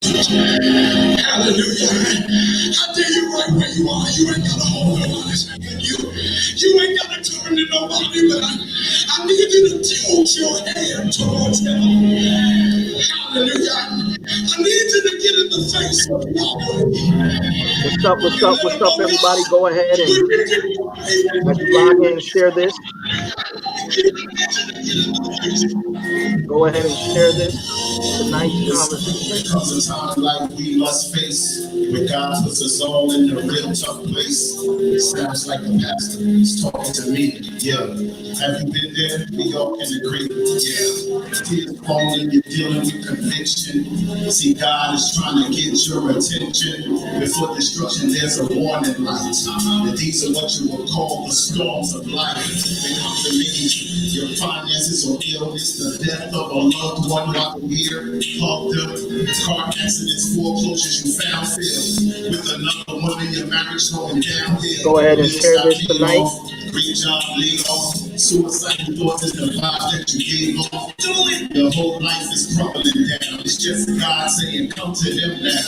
Hallelujah. I tell you right where you are. You ain't got to hold nobody's hand. You ain't got to turn to nobody, but I need you to tilt your hand towards heaven. Hallelujah. I need you to get in the face of God. What's up? What's up? What's up, everybody? Go ahead and let's log in and share this. Go ahead and share this tonight's conversation. There comes a time like we must face, when God puts us all in a real tough place. It sounds like the pastor is talking to me. Yeah, have you been there? We all can agree. Yeah, tears falling, you're dealing with conviction. See, God is trying to get your attention. Before destruction, there's a warning light. That these are what you will call the storms of life. They come to me, your finances or illness, the death of a loved one while here, hugged up, car accidents, foreclosures you found filled, with another one in your marriage going downhill. Go ahead and share this tonight. Great job, laid off, suicidal thoughts is the vibe that you gave off. Your whole life is crumbling down. It's just God saying, come to them now.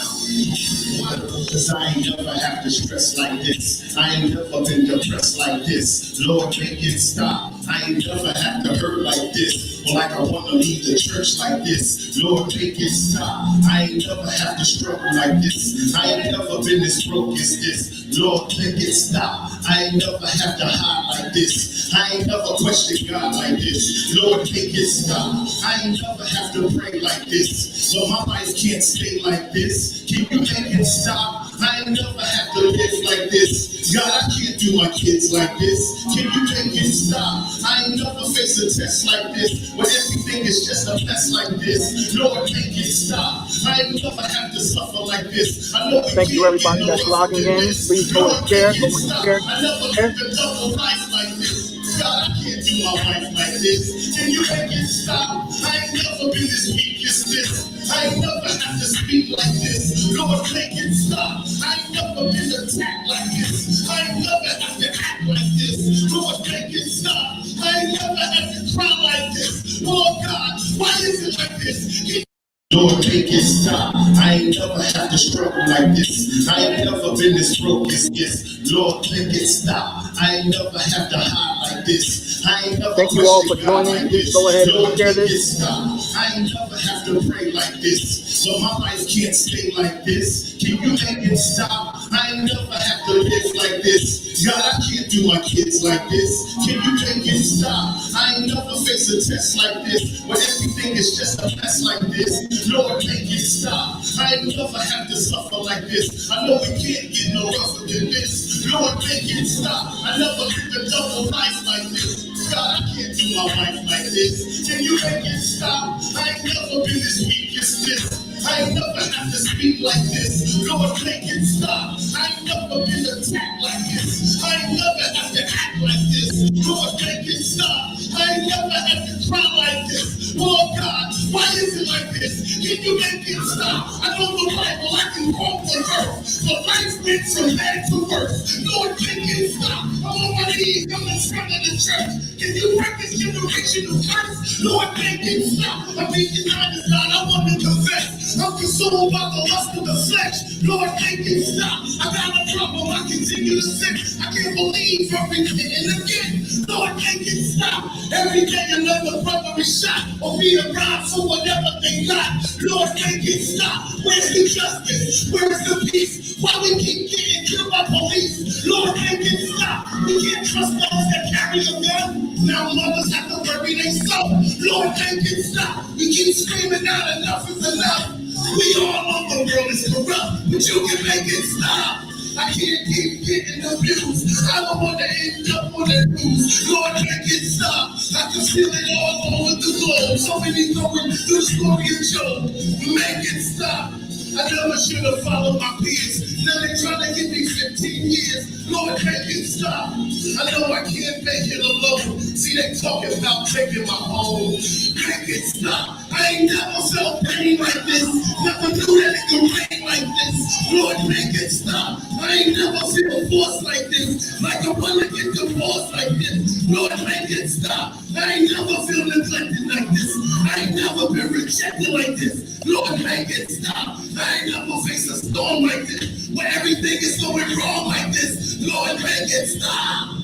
Cause I ain't never have to stress like this. I ain't never been depressed like this. Lord, make it stop. I ain't never have to hurt like this. Or like I want to leave the church like this. Lord, make it stop. I ain't never have to struggle like this. I ain't never been as broke as this. Lord, make it stop. I ain't never have to hide like this. I ain't never questioned God like this. Lord, make it stop. I ain't never have to pray like this. Lord, my life can't stay like this. Can you make it stop? I ain't never have to live like this. God, I can't do my kids like this. Can you make it stop? I ain't never face a test like this, when everything is just a mess like this. Lord, make it stop. I ain't never have to suffer like this. I know Thank you, everybody that's logging in. Please go and share. Go and share. I never lived a double life like this. God, I can't do my life like this. Can you make it stop? I ain't never been as weak as this. I ain't never have to speak like this. Lord, make it stop. I ain't never been attacked like this. I ain't never have to act like this. Lord, make it stop. I ain't never have to cry like this. Lord God, why is it like this? Lord, make it stop. I ain't never have to struggle like this. I ain't never been this broke as this. Lord, make it stop. I ain't never have to hide like this. I ain't never. Thank you all for joining. Please go ahead and share this. I ain't never have to pray like this. So my life can't stay like this. Can you make it stop? I ain't never have to live like this. God, I can't do my kids like this. Can you make it stop? I ain't never face a test like this, when everything is just a mess like this. Lord, make it stop. I ain't never have to suffer like this. I know we can't get no rougher than this. Lord, make it stop. I never lived a double life like this. God, I can't do my life like this. Can you make it stop? I ain't never been as weak as this. I ain't never have to speak like this. Lord, make it stop. I ain't never been attacked like this. I ain't never have to act like this. Lord, make it stop. I ain't never have to cry like this. Lord God, why is it like this? Can you make it stop? I know the Bible, I can quote the verse. But life's been from bad to worse. Lord, make it stop. I'm on my knees, I'm in front of the church. Can you break this generational curse? Lord, make it stop. I'm being honest, God, I want to confess. I'm consumed by the lust of the flesh. Lord, make it stop. I got a problem, I continue to sin. I can't believe I'm repenting again. Lord, make it stop. Every day another brother is shot or being robbed for whatever they got. Lord, make it stop. Where's the justice? Where's the peace? Why we keep getting killed by police? Lord, make it stop. We can't trust those that carry a gun. Now mothers have to bury their son. Lord, make it stop. We keep screaming out, enough is enough. We all know the world is corrupt, but you can make it stop. I can't keep getting abused. I don't want to end up on the news. Lord, make it stop. I can feel it all over the globe. So many going through the story of Job. Make it stop. I never should have followed my peers. Now they're trying to give me 15 years. Lord, make it stop. I know I can't make it alone. See, they talking about taking my home. Make it stop. I ain't never felt pain like this. Never knew that it could rain like this. Lord, make it stop. I ain't never feel forced like this. Like I want to get divorced like this. Lord, make it stop. I ain't never feel neglected like this. I ain't never been rejected like this. Lord, make it stop. I ain't never faced a storm like this, where everything is going wrong like this. Lord, make it stop.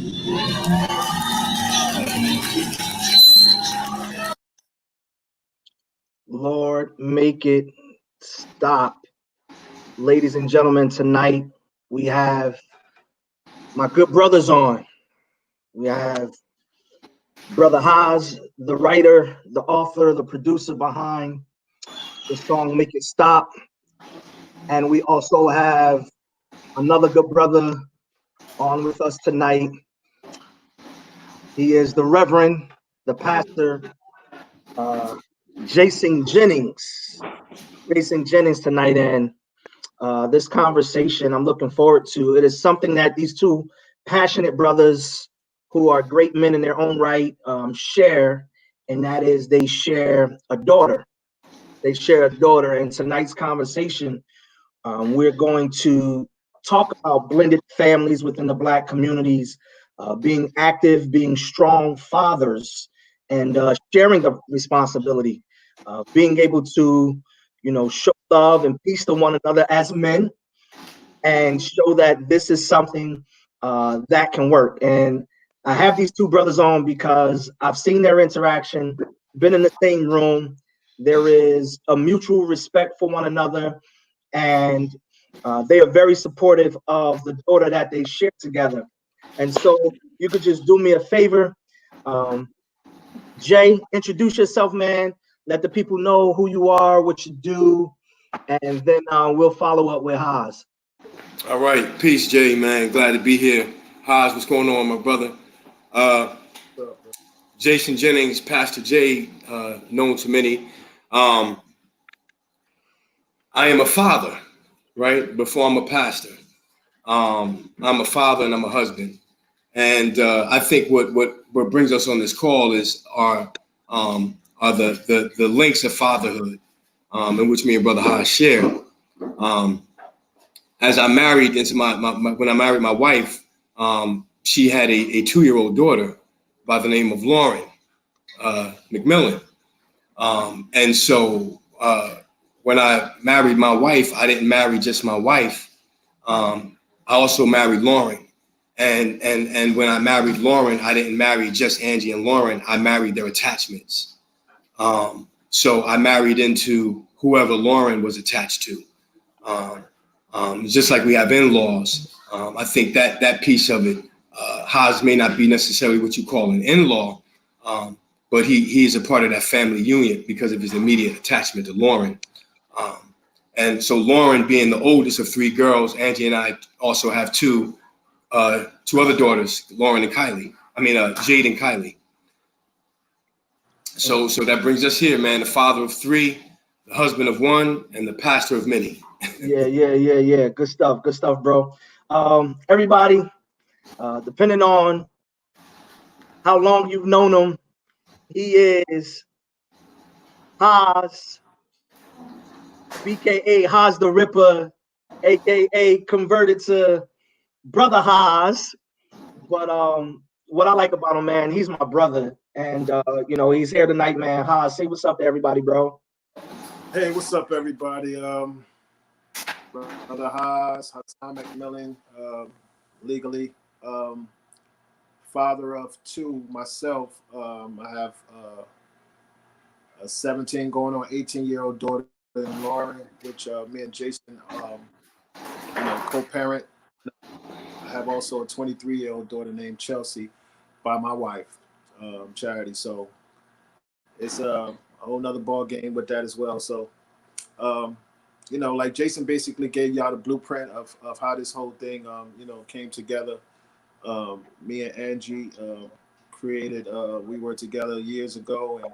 Lord, make it stop. Ladies and gentlemen, tonight we have my good brothers on. We have Brother Hahz, the writer, the author, the producer behind the song Make It Stop. And we also have another good brother on with us tonight. He is the Reverend, the pastor, Jason Jennings. Jason Jennings tonight. And this conversation I'm looking forward to. It is something that these two passionate brothers who are great men in their own right share, and that is they share a daughter. They share a daughter. And tonight's conversation, we're going to talk about blended families within the Black communities, being active, being strong fathers, and sharing the responsibility, being able to, show love and peace to one another as men, and show that this is something that can work. And I have these two brothers on because I've seen their interaction, been in the same room. There is a mutual respect for one another, and they are very supportive of the daughter that they share together. And so you could just do me a favor. Jay, introduce yourself, man. Let the people know who you are, what you do, and then we'll follow up with Hahz. All right, peace, Jay, man. Glad to be here. Hahz, what's going on, my brother? Jason Jennings, Pastor Jay, known to many. I am a father, right? Before I'm a pastor, I'm a father and I'm a husband. And I think what brings us on this call is are the links of fatherhood, in which me and Brother Hahz share. As I married into when I married my wife, she had a 2-year-old daughter by the name of Lauren McMillan. And so when I married my wife, I didn't marry just my wife. I also married Lauren. And when I married Lauren, I didn't marry just Angie and Lauren. I married their attachments. So I married into whoever Lauren was attached to. Just like we have in-laws, I think that piece of it, Hahz may not be necessarily what you call an in-law, but he is a part of that family union because of his immediate attachment to Lauren. And so Lauren, being the oldest of 3 girls, Angie and I also have two other daughters, Lauren and Kylie. Jade and Kylie. So that brings us here, man. The father of 3, the husband of 1, and the pastor of many. Yeah. Good stuff, bro. Everybody, depending on how long you've known him, he is Hahz, BKA Hahz the Ripper, aka converted to Brother Hahz. But what I like about him, man, he's my brother, and he's here tonight, man. Hahz, say what's up to everybody, bro. Hey, what's up, everybody? Brother Hahz McMillan, legally, father of 2 myself. I have a 17 going on 18-year-old daughter in Lauren, which me and Jason, co-parent. I have also a 23-year-old daughter named Chelsea by my wife, Charity. So it's a whole nother ball game with that as well. So, like Jason basically gave y'all the blueprint of how this whole thing, came together. Me and Angie created, we were together years ago and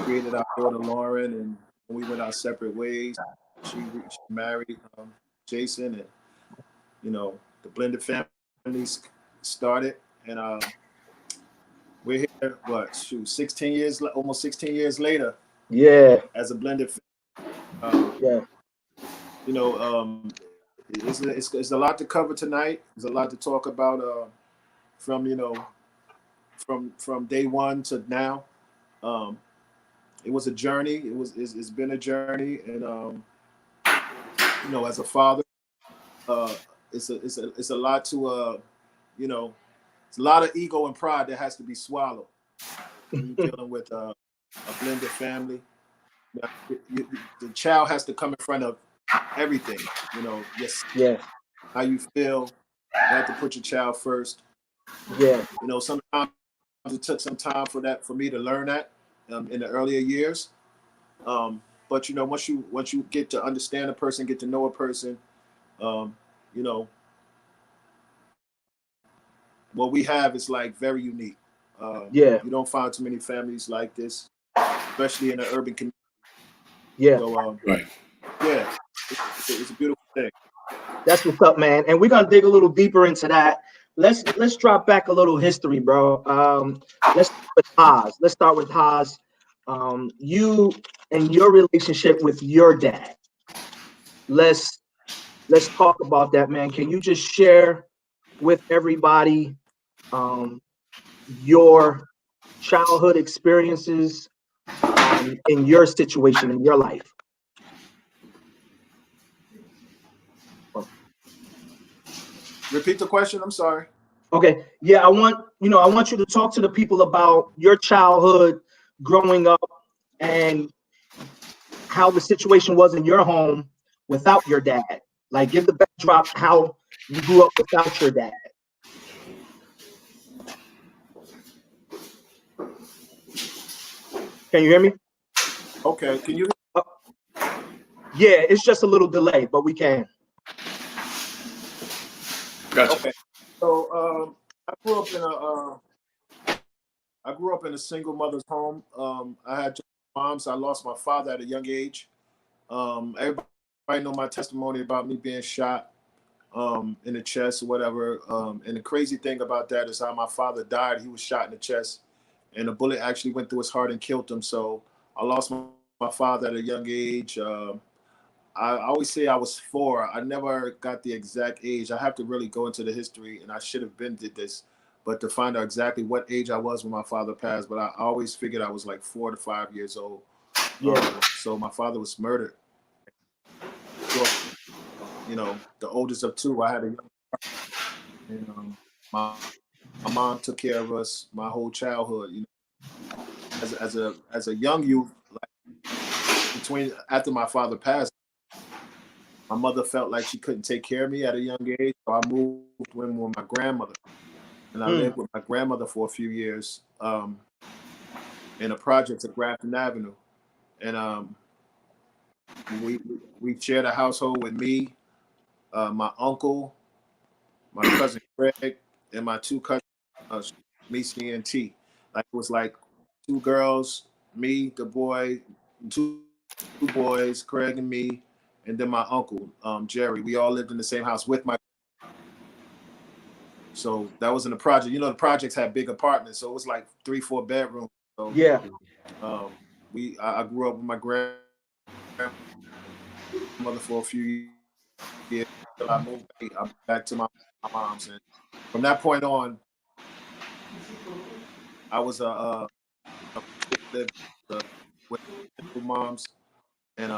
created our daughter Lauren, and we went our separate ways. She married Jason, and, the blended families started. And we're here, 16 years, almost 16 years later. Yeah. As a blended Yeah. It's a lot to cover tonight. There's a lot to talk about from day one to now. It was a journey. It's been a journey, and you know, as a father, it's a lot to you know, it's a lot of ego and pride that has to be swallowed when you're dealing with a blended family. Now, the child has to come in front of everything. You know, yes, Yeah, how you feel. You have to put your child first. yeah, You know, sometimes it took some time for me to learn that in the earlier years. But you know, once you get to understand a person, get to know a person, um, you know, what we have is like very unique. yeah, You don't find too many families like this, especially in the urban community. yeah. So Right. yeah, it's a beautiful thing. That's what's up, man. And we're gonna dig a little deeper into that. Let's drop back a little history, bro. Let's start with Hahz. Let's start with Hahz. You and your relationship with your dad. Let's let's talk about that, man. Can you just share with everybody um, your childhood experiences in your situation in your life? Repeat the question. I'm sorry. Okay, yeah, I want you to talk to the people about your childhood growing up and how the situation was in your home without your dad. Like, give the backdrop how you grew up without your dad. Can you hear me? Okay, can you? Uh, yeah, it's just a little delay, but we can. Gotcha. Okay, so I grew up in a single mother's home. I had two moms. I lost my father at a young age. Everybody know my testimony about me being shot in the chest or whatever. And the crazy thing about that is how my father died. He was shot in the chest, and a bullet actually went through his heart and killed him. So I lost my father at a young age. I always say I was 4. I never got the exact age. I have to really go into the history, and I should have been did this, but to find out exactly what age I was when my father passed. But I always figured I was like 4 to 5 years old. Yeah, So my father was murdered. You know, the oldest of 2. I had a young, and my mom took care of us my whole childhood. You know, as a young youth, like between after my father passed, my mother felt like she couldn't take care of me at a young age, so I moved in with my grandmother, and I lived with my grandmother for a few years in a project at Grafton Avenue, and we we shared a household with me, my uncle, my cousin Greg, and my 2 cousins, Misi and T. Like it was like 2 girls, me, the boy, 2 boys, Craig and me, and then my uncle, Jerry. We all lived in the same house with my. So that was in the project. You know, the projects had big apartments, so it was like 3, 4 bedrooms. So yeah, I grew up with my grandmother for a few years until I moved back to my mom's, and from that point on, I was lived with single moms, and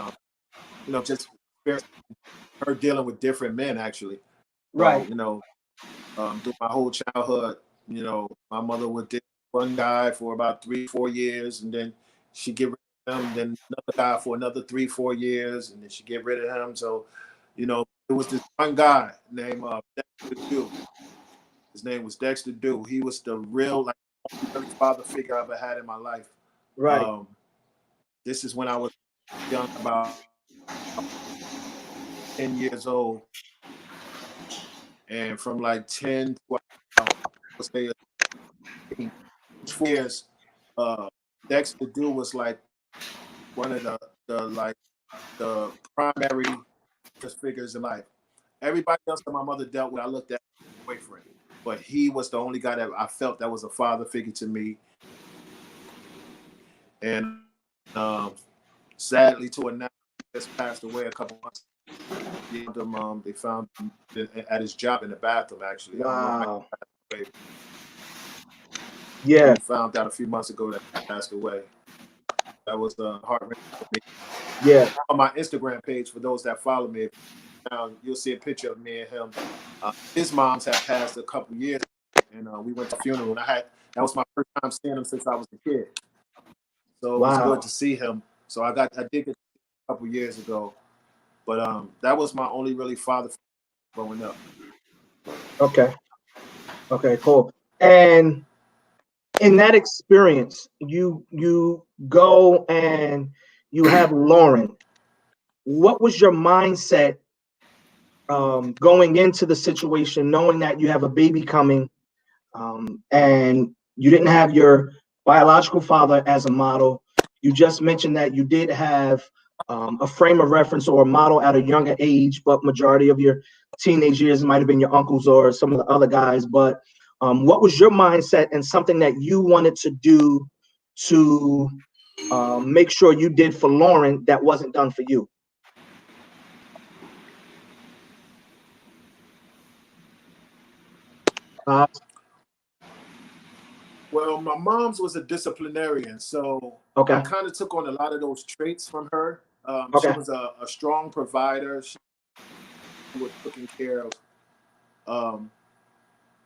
you know, just her dealing with different men actually. So right, you know, through my whole childhood, you know, my mother would date one guy for about 3, 4 years, and then she get rid of him, then another guy for another 3, 4 years, and then she get rid of him. So, you know, it was this one guy named Dexter Dew. His name was Dexter Dew. He was the real, like, only father figure I ever had in my life. right. Um, this is when I was young, about 10 years old, and from like 10 to let's say 4 years, Dexter Dew was like one of the primary figures in life. Everybody else that my mother dealt with, I looked at as a boyfriend, but he was the only guy that I felt that was a father figure to me. And sadly, to announce, he just passed away a couple months. They found him at his job in the bathroom. Actually, I don't know how Wow. he passed away. Yeah, We found out a few months ago that he passed away. That was heart wrenching for me. Yeah. On my Instagram page, for those that follow me, you'll see a picture of me and him. His moms had passed a couple years, and we went to the funeral. And that was my first time seeing him since I was a kid. So it was good Wow. to see him. So I did get a couple years ago, but that was my only really father growing up. Okay. Okay, cool. And in that experience, you go and you have Lauren. What was your mindset going into the situation, knowing that you have a baby coming, and you didn't have your biological father as a model? You just mentioned that you did have a frame of reference or a model at a younger age, but majority of your teenage years might have been your uncles or some of the other guys. But what was your mindset and something that you wanted to do to make sure you did for Lauren that wasn't done for you? Well, my mom's was a disciplinarian, so I Okay. kind of took on a lot of those traits from her. She Okay. was a strong provider. She was taking care of. Um,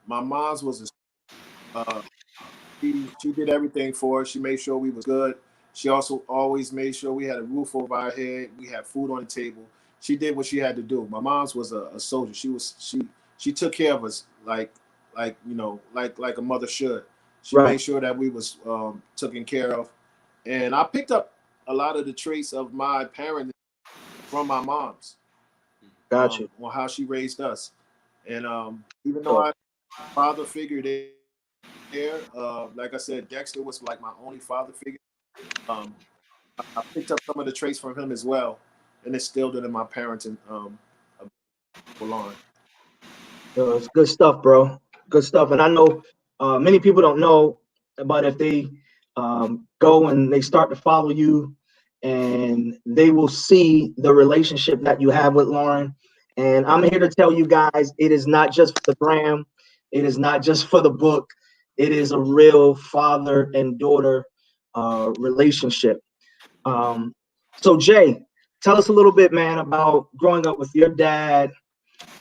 my mom's was she did everything for us. She made sure we was good. She also always made sure we had a roof over our head. We had food on the table. She did what she had to do. My mom's was a soldier. She took care of us like a mother should. She Right. made sure that we was taken care of. And I picked up a lot of the traits of my parents from my mom's Got you. on how she raised us. And even though So, I father figure there, like I said, Dexter was like my only father figure. Um, I picked up some of the traits from him as well, and instilled it in my parents and Lauren. it's good stuff, bro. Good stuff. And I know many people don't know, but if they go and they start to follow you, and they will see the relationship that you have with Lauren. And I'm here to tell you guys, it is not just for the gram. It is not just for the book. It is a real father and daughter relationship. So Jay, tell us a little bit, man, about growing up with your dad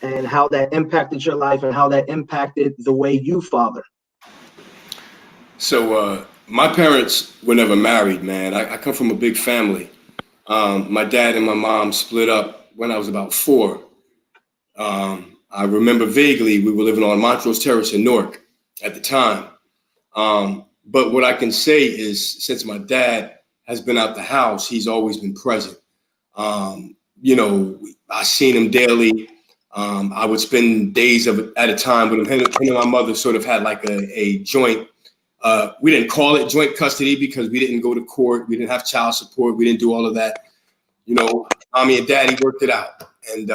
and how that impacted your life and how that impacted the way you father. So my parents were never married, man. I come from a big family. My dad and my mom split up when I was about 4. I remember vaguely we were living on Montrose Terrace in Newark at the time. But what I can say is, since my dad has been out the house, he's always been present. You know, I seen him daily. I would spend days at a time with him. Him and my mother sort of had like a joint. We didn't call it joint custody because we didn't go to court. We didn't have child support. We didn't do all of that. You know, mommy and daddy worked it out. And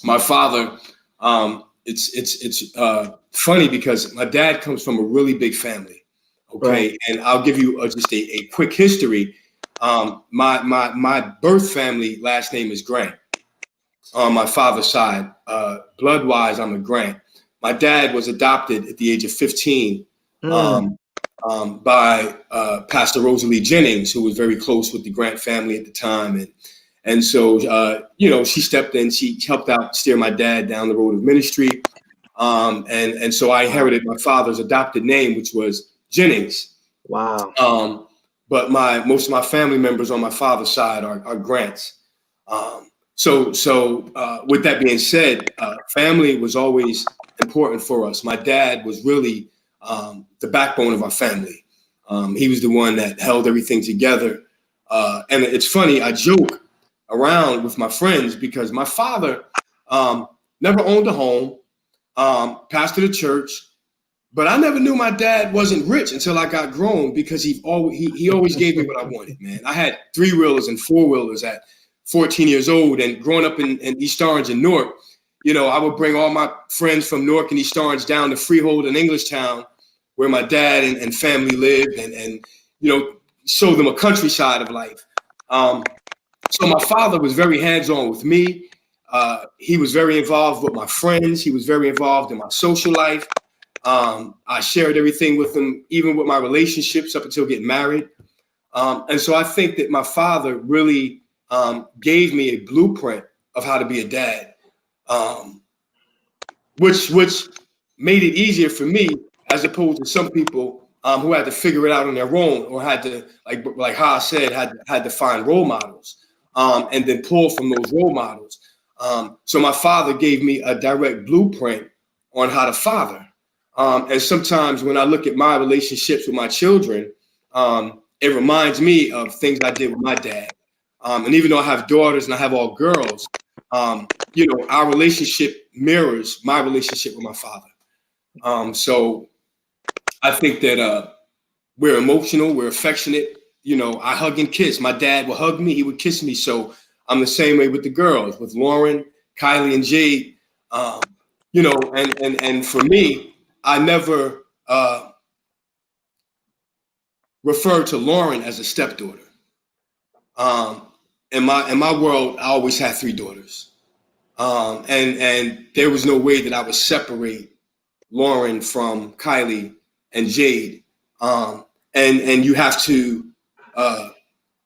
my father, it's funny because my dad comes from a really big family. Okay, Right. and I'll give you just a quick history. My birth family last name is Grant. On my father's side, blood wise, I'm a Grant. My dad was adopted at the age of 15 by Pastor Rosalie Jennings, who was very close with the Grant family at the time, and so you know, she stepped in. She helped out steer my dad down the road of ministry, and so I inherited my father's adopted name, which was Jennings. Wow. But most of my family members on my father's side are Grants. So with that being said, family was always important for us. My dad was really the backbone of our family. He was the one that held everything together. And it's funny, I joke around with my friends because my father never owned a home, pastored a church, but I never knew my dad wasn't rich until I got grown because he always gave me what I wanted, man. I had 3-wheelers and 4-wheelers at 14 years old, and growing up in East Orange and Newark, you know, I would bring all my friends from Newark and East Orange down to Freehold and Englishtown, where my dad and family lived, and you know, show them a countryside of life. So my father was very hands-on with me. He was very involved with my friends. He was very involved in my social life. I shared everything with him, even with my relationships up until getting married. And so I think that my father really gave me a blueprint of how to be a dad, which made it easier for me as opposed to some people who had to figure it out on their own, or had to, like Hahz said, had to find role models and then pull from those role models. So my father gave me a direct blueprint on how to father. And sometimes when I look at my relationships with my children, it reminds me of things I did with my dad. And even though I have daughters and I have all girls, our relationship mirrors my relationship with my father. So I think that we're emotional, we're affectionate. I hug and kiss. My dad would hug me, he would kiss me. So I'm the same way with the girls, with Lauren, Kylie, and Jade. And for me, I never referred to Lauren as a stepdaughter. In my world, I always had 3 daughters. And there was no way that I would separate Lauren from Kylie and Jade. And you have to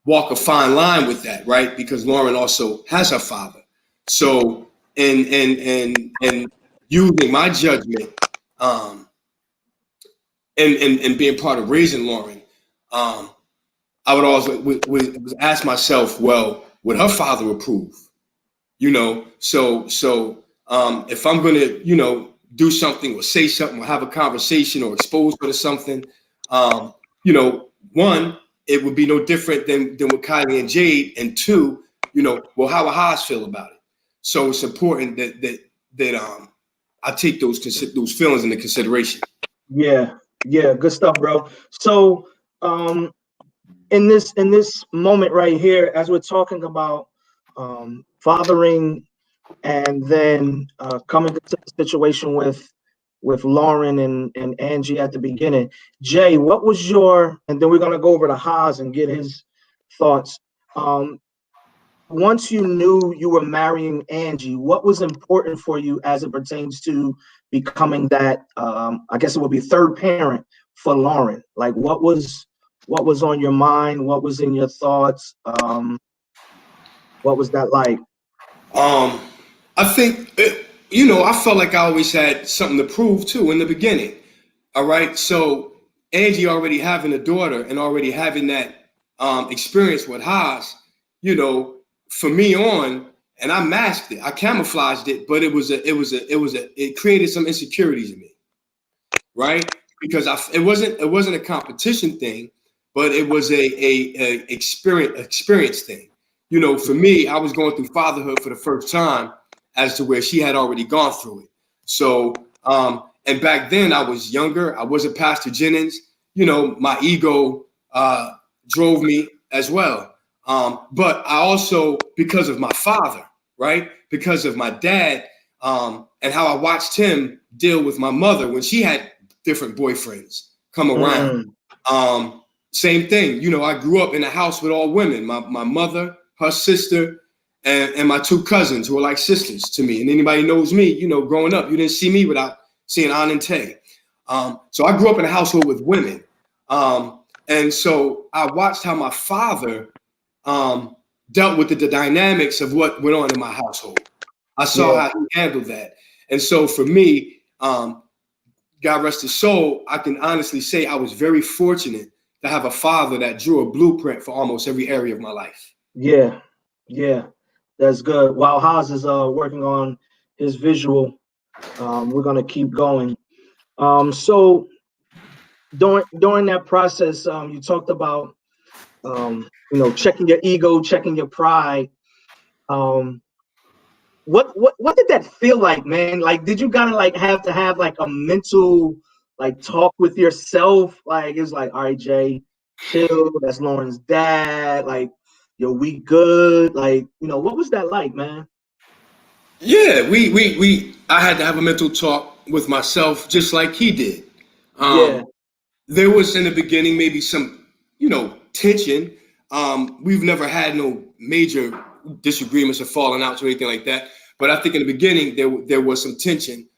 walk a fine line with that, right? Because Lauren also has her father. So in using my judgment and being part of raising Lauren, I would always would ask myself, well, would her father approve? So if I'm going to, do something or say something or have a conversation or expose her to something, one, it would be no different than with Kylie and Jade. And 2, well, how would Hahz feel about it? So it's important that I take those feelings into consideration. Yeah, good stuff, bro. So in this moment right here, as we're talking about fathering, and then coming to the situation with Lauren and Angie at the beginning, Jay, what was your, and then we're gonna go over to Hahz and get his thoughts. Once you knew you were marrying Angie, what was important for you as it pertains to becoming that, I guess it would be third parent for Lauren? Like, what was on your mind? What was in your thoughts? What was that like? I think, I felt like I always had something to prove too in the beginning. All right. So Angie already having a daughter and already having that experience with Hahz, for me on, and I masked it, I camouflaged it, but it created some insecurities in me, right? Because it wasn't a competition thing, but it was a experience thing. For me, I was going through fatherhood for the first time, as to where she had already gone through it. So, and back then I was younger. I wasn't Pastor Jennings. My ego drove me as well. But I also, because of my father, right? Because of my dad, and how I watched him deal with my mother when she had different boyfriends come around. Same thing. I grew up in a house with all women. My mother, her sister, and my 2 cousins who are like sisters to me. And anybody knows me, growing up, you didn't see me without seeing Ann and Tay. So I grew up in a household with women. And so I watched how my father dealt with the dynamics of what went on in my household. I saw how he handled that. And so for me, God rest his soul, I can honestly say I was very fortunate to have a father that drew a blueprint for almost every area of my life. Yeah, that's good. While Hahz is working on his visual, we're gonna keep going. So during that process, you talked about checking your ego, checking your pride. What did that feel like, man? Like, did you gotta have to have like a mental talk with yourself? Like, it's like, all right, Jay, chill. That's Lauren's dad. Like, yo, we good. Like, what was that like, man? Yeah, I had to have a mental talk with myself just like he did. There was in the beginning maybe some, tension. We've never had no major disagreements or falling outs or anything like that. But I think in the beginning there was some tension.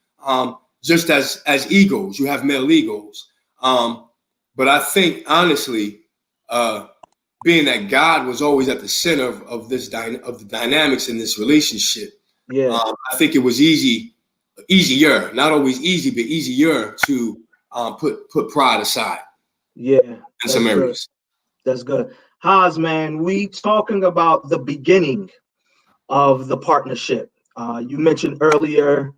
Just as egos, you have male egos. But I think honestly, being that God was always at the center of the dynamics in this relationship, Yeah. I think it was easier, not always easy, but easier to put pride aside. Yeah. In some areas. That's good. Hahz, man, we talking about the beginning of the partnership. You mentioned earlier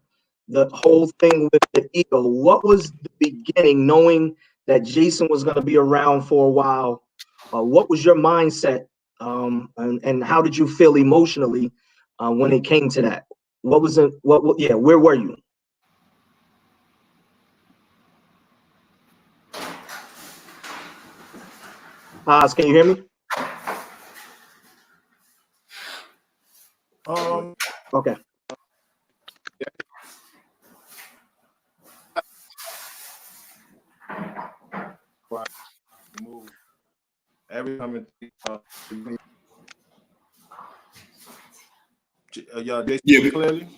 the whole thing with the ego. What was the beginning, knowing that Jason was going to be around for a while? What was your mindset, and how did you feel emotionally when it came to that? What was it? Yeah, where were you? Hahz, can you hear me? Okay. Move every time. Y'all, they see me clearly?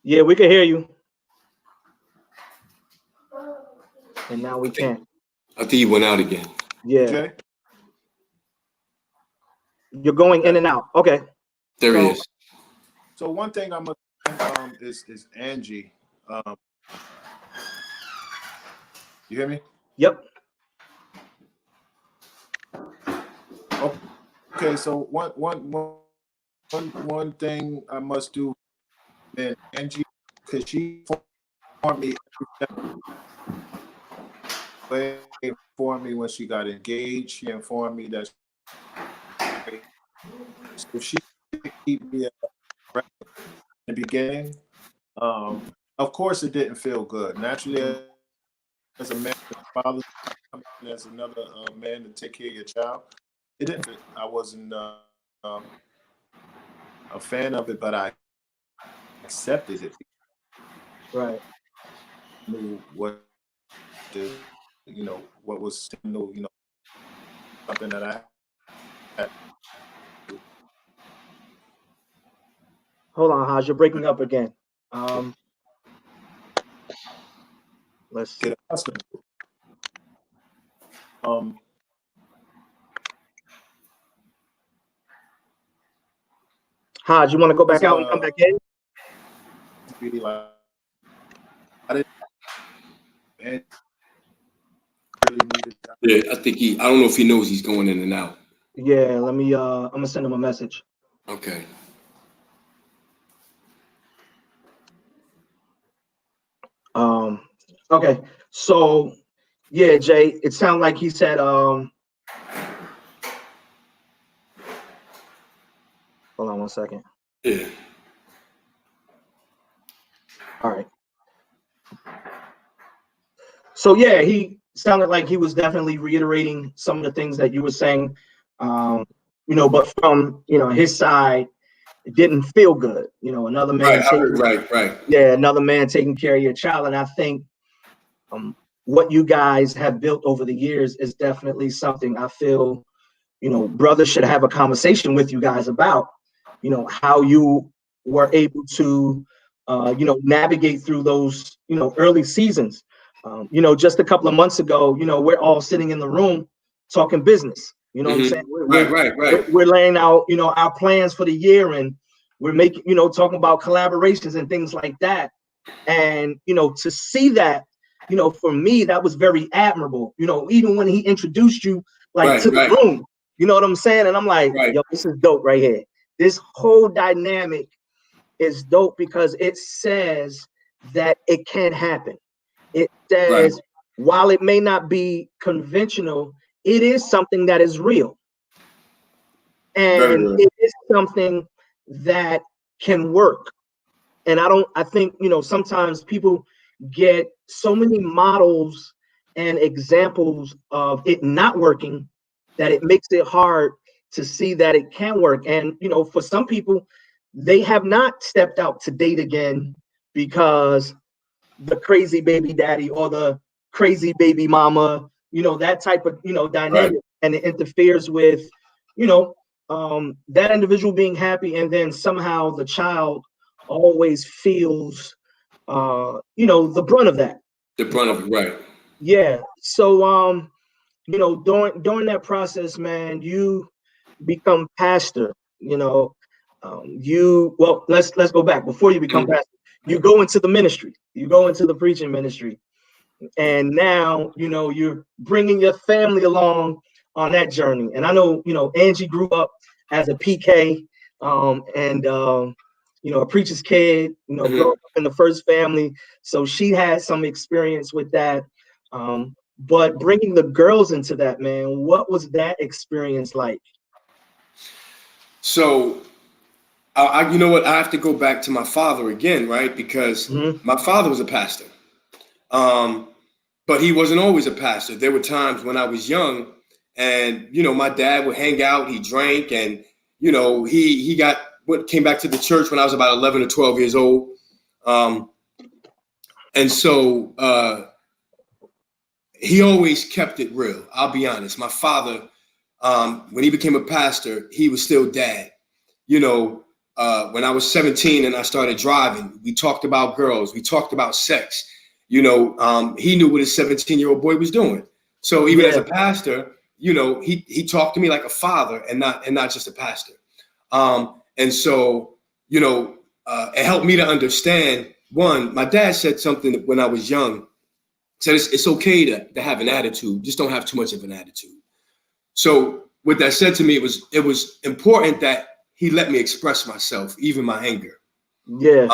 Yeah, we can hear you. And now we can't. I think he went out again. Yeah. Jay? You're going in and out. Okay. There he is. So one thing I'm is Angie. You hear me? Yep. Okay, so one thing I must do, and Angie, because she informed me when she got engaged. She informed me that so she keep me at the beginning. Of course, it didn't feel good. Naturally, as a man, as a father, as another man to take care of your child, it didn't. I wasn't a fan of it, but I accepted it. Right. Knew what what was something that I had. Hold on, Hahz, you're breaking up again. Let's see. Get accustomed to. Hahz, you want to go back out and come back in? Really like, I didn't really needed that. Yeah, I don't know if he knows he's going in and out. Yeah, let me I'm gonna send him a message. Okay. Okay, so yeah, Jay, it sounded like he said hold on one second. Yeah. All right. So yeah, he sounded like he was definitely reiterating some of the things that you were saying. But from his side, it didn't feel good. Another man Right. Yeah, another man taking care of your child. And I think what you guys have built over the years is definitely something I feel, brothers should have a conversation with you guys about, how you were able to, navigate through those, early seasons. Just a couple of months ago, we're all sitting in the room talking business. You know what I'm saying? We're laying out, our plans for the year, and we're making, talking about collaborations and things like that. And, to see that, for me, that was very admirable, even when he introduced you to the room, you know what I'm saying? And I'm like, yo, this is dope right here. This whole dynamic is dope because it says that it can happen. It says, while it may not be conventional, it is something that is real. And it is something that can work. And I think, sometimes people get so many models and examples of it not working that it makes it hard to see that it can work. And, for some people, they have not stepped out to date again because the crazy baby daddy or the crazy baby mama, that type of, dynamic, and it interferes with, that individual being happy. And then somehow the child always feels, the brunt of that. The brunt of it, right. Yeah. So, during that process, man, you become pastor. Let's go back before you become pastor. You go into the ministry. You go into the preaching ministry, and now you're bringing your family along on that journey. And I know Angie grew up as a PK, and a preacher's kid. Growing up in the first family, so she had some experience with that. But bringing the girls into that, man, what was that experience like? So, you know what? I have to go back to my father again, right? Because my father was a pastor. But he wasn't always a pastor. There were times when I was young and, my dad would hang out, he drank, and, he came back to the church when I was about 11 or 12 years old. And so he always kept it real. I'll be honest. My father, when he became a pastor, he was still dad. When I was 17 and I started driving, we talked about girls. We talked about sex. He knew what his 17-year-old boy was doing. So even as a pastor, he talked to me like a father and not just a pastor. And so, it helped me to understand. One, my dad said something when I was young. Said it's okay to have an attitude, just don't have too much of an attitude. So what that said to me, it was important that he let me express myself, even my anger. Yeah.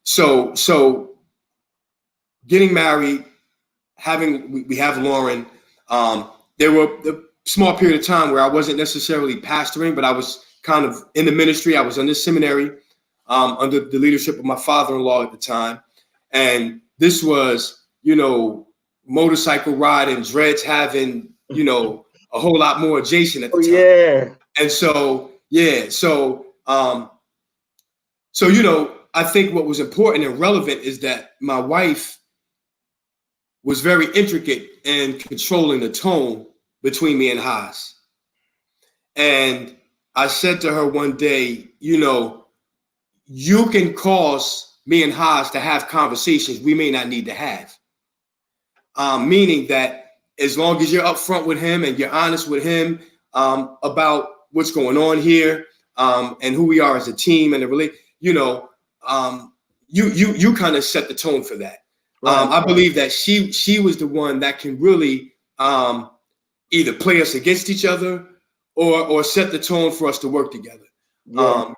So getting married, we have Lauren. There were a small period of time where I wasn't necessarily pastoring, but I was kind of in the ministry. I was under seminary under the leadership of my father-in-law at the time. And this was, motorcycle riding, dreads having, a whole lot more adjacent at the time. Yeah. And so, I think what was important and relevant is that my wife was very intricate in controlling the tone between me and Hahz. And I said to her one day, you can cause me and Hahz to have conversations we may not need to have. Meaning that as long as you're upfront with him and you're honest with him about what's going on here and who we are as a team and you kind of set the tone for that. Right. I believe that she was the one that can really either play us against each other or set the tone for us to work together. Yeah.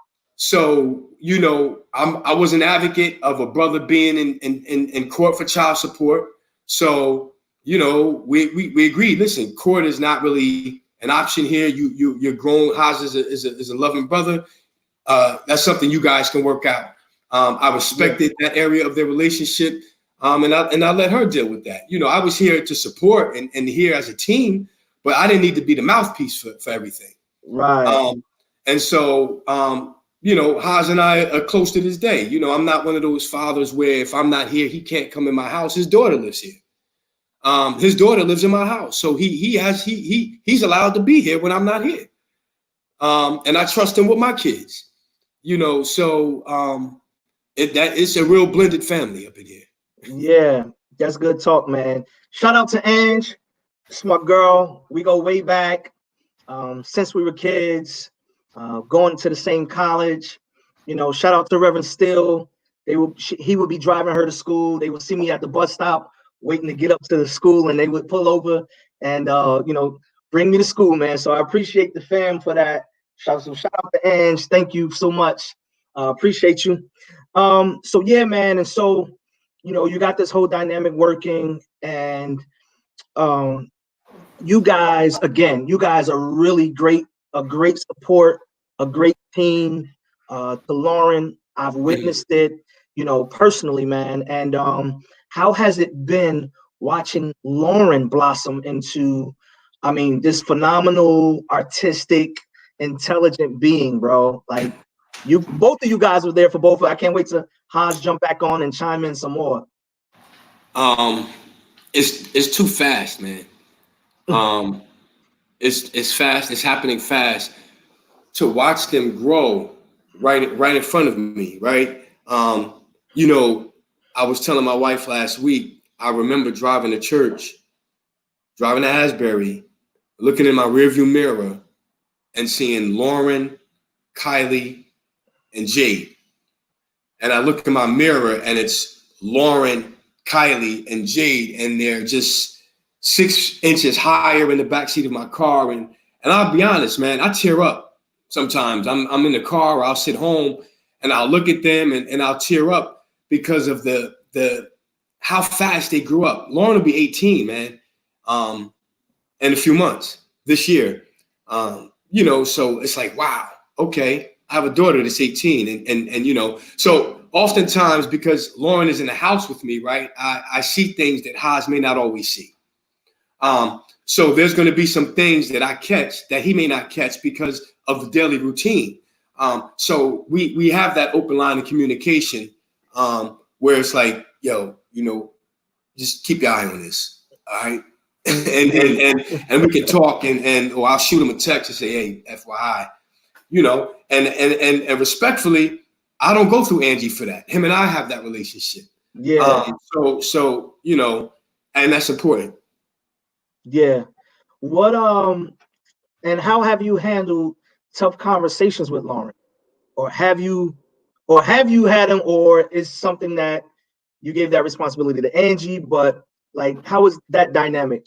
I was an advocate of a brother being in court for child support. So, we agreed, listen, court is not really an option here. You're grown. Hahz is a loving brother. That's something you guys can work out. I respected that area of their relationship. And I let her deal with that. I was here to support and here as a team, but I didn't need to be the mouthpiece for everything. Right. And so, Hahz and I are close to this day. I'm not one of those fathers where if I'm not here, he can't come in my house. His daughter lives here. His daughter lives in my house. So he's allowed to be here when I'm not here. And I trust him with my kids, it's a real blended family up in here. Yeah, that's good talk, man. Shout out to Ange. It's my girl. We go way back since we were kids, going to the same college. Shout out to Reverend Still. He would be driving her to school. They would see me at the bus stop waiting to get up to the school, and they would pull over and bring me to school, man. So I appreciate the fam for that. Shout out to Ange. Thank you so much. Appreciate you. So yeah, man. And so, you got this whole dynamic working, and you guys are really great, a great support, a great team to Lauren. I've witnessed it, personally, man. And how has it been watching Lauren blossom into, this phenomenal, artistic, intelligent being, bro? Like, both of you guys were there for both. I can't wait to Hahz jump back on and chime in some more. It's too fast, man. It's fast. It's happening fast. To watch them grow right in front of me, right? I was telling my wife last week, I remember driving to church driving to Asbury, looking in my rearview mirror and seeing Lauren, Kylie, and Jade. And I look in my mirror and it's Lauren, Kylie, and Jade, and they're just 6 inches higher in the backseat of my car. And I'll be honest, man, I tear up sometimes. I'm in the car, or I'll sit home and I'll look at them and I'll tear up because of the how fast they grew up. Lauren will be 18, man, in a few months this year. You know, so it's like, wow, okay, I have a daughter that's 18, and you know, so oftentimes because Lauren is in the house with me, right, I see things that Hahz may not always see. So there's going to be some things that I catch that he may not catch because of the daily routine. So we have that open line of communication where it's like, yo, you know, just keep your eye on this, all right? and we can talk or I'll shoot him a text and say, hey, FYI, you know, and respectfully, I don't go through Angie for that. Him and I have that relationship. Yeah. So you know, and that's important. Yeah. What and how have you handled tough conversations with Lauren? Or have you had them, or is something that you gave that responsibility to Angie, but like how is that dynamic?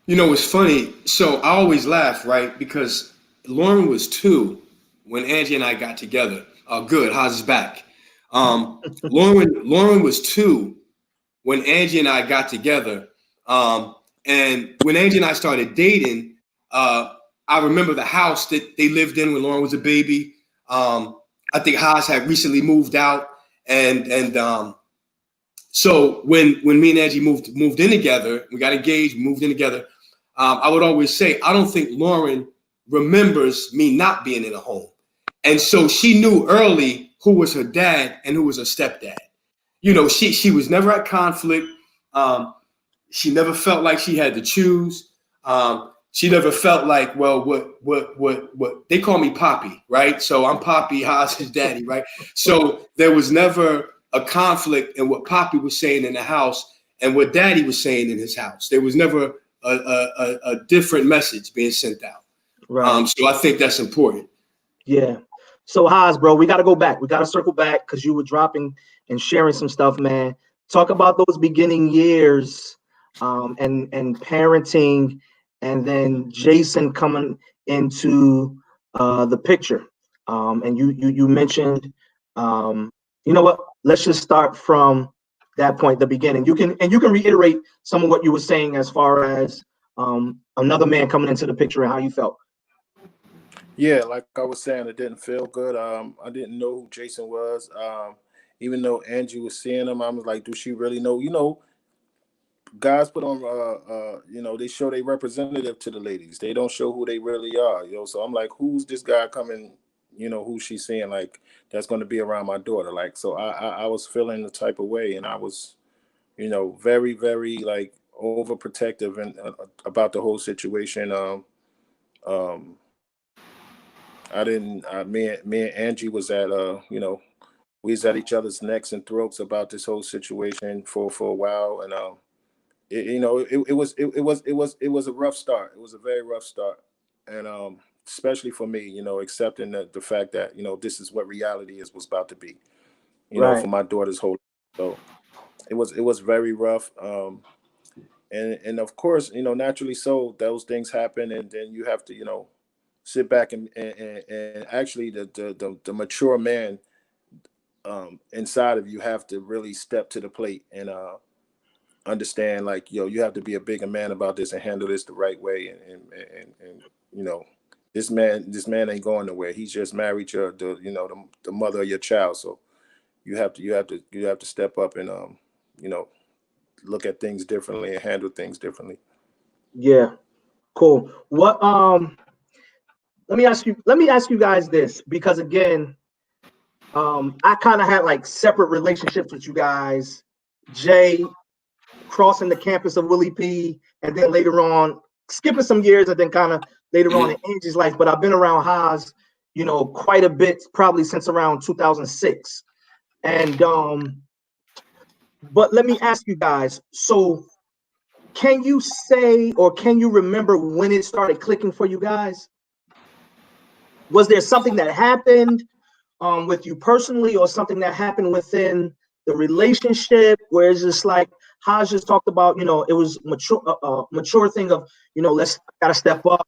You know, it's funny. So I always laugh, right? Because Lauren was 2 when Angie and I got together. Good, Hahz is back. Lauren was 2 when Angie and I got together. And when Angie and I started dating, I remember the house that they lived in when Lauren was a baby. I think Hahz had recently moved out, and so when me and Angie moved in together, we got engaged, moved in together. I would always say, I don't think Lauren remembers me not being in a home, and so she knew early who was her dad and who was her stepdad. You know, she was never at conflict. She never felt like she had to choose. She never felt like, well, what they call me Poppy, right? So I'm Poppy, Hahz is daddy, right? So there was never a conflict in what Poppy was saying in the house and what daddy was saying in his house. There was never a different message being sent out. Right. So I think that's important. Yeah. So Hahz, bro, we got to go back. We got to circle back because you were dropping and sharing some stuff, man. Talk about those beginning years and parenting, and then Jason coming into the picture. And you mentioned, you know what? Let's just start from that point, the beginning. You can reiterate some of what you were saying as far as another man coming into the picture and how you felt. Yeah, like I was saying, it didn't feel good. I didn't know who Jason was. Even though Angie was seeing him, I was like, do she really know? You know, guys put on, you know, they show their representative to the ladies. They don't show who they really are, you know. So I'm like, who's this guy coming? You know, who she's seeing like that's going to be around my daughter. Like, so I was feeling the type of way, and I was, you know, very, very like overprotective and about the whole situation. I didn't. Me and Angie was at you know, we was at each other's necks and throats about this whole situation for a while, and you know, it was a rough start. It was a very rough start, and especially for me, you know, accepting the fact that, you know, this is what reality was about to be, you know, Right. for my daughter's whole. So it was very rough, and of course, you know, naturally so those things happen, and then you have to, you know, sit back and actually the mature man inside of you have to really step to the plate and understand, like, yo, you have to be a bigger man about this and handle this the right way, and you know, this man ain't going nowhere. He's just married you know, the mother of your child. So you have to step up and you know, look at things differently and handle things differently. Yeah. Cool. What let me ask you guys this, because again, I kind of had like separate relationships with you guys. Jay crossing the campus of Willie P, and then later on skipping some years, and then kind of later on in Angie's life. But I've been around Hahz, you know, quite a bit, probably since around 2006. And but let me ask you guys, so can you say, or can you remember when it started clicking for you guys? Was there something that happened with you personally, or something that happened within the relationship where it's just like Hahz just talked about, it was mature thing of, let's gotta step up.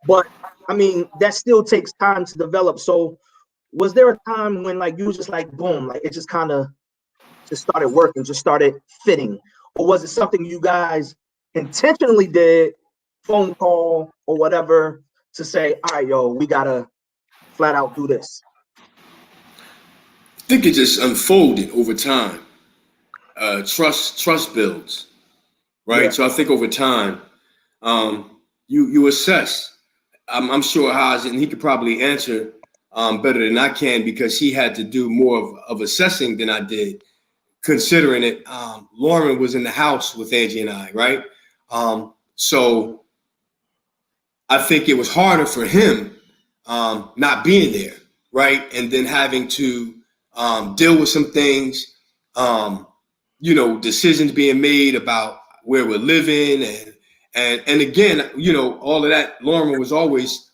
But I mean, that still takes time to develop. So was there a time when like you was just like boom, like it just kind of just started working, just started fitting? Or was it something you guys intentionally did, phone call or whatever, to say, all right, yo, we gotta flat out do this? I think it just unfolded over time. Trust builds, right? Yeah, So I think over time, you assess. I'm sure Hahz, and he could probably answer better than I can because he had to do more of assessing than I did. Considering it, Lauren was in the house with Angie and I, right? So I think it was harder for him not being there, right? And then having to deal with some things, decisions being made about where we're living, and again, all of that. Lauren was always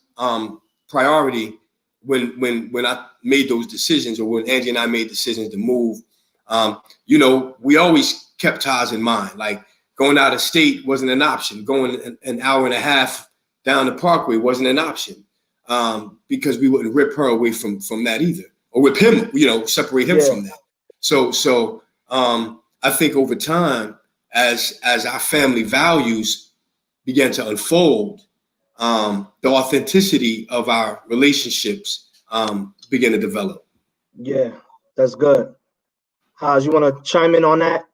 priority when I made those decisions, or when Angie and I made decisions to move. We always kept ties in mind. Like going out of state wasn't an option. Going an hour and a half down the Parkway wasn't an option, because we wouldn't rip her away from that either, or rip him, separate him from that. So I think over time, as our family values began to unfold, the authenticity of our relationships began to develop. yeah, that's good. Hahz, you want to chime in on that?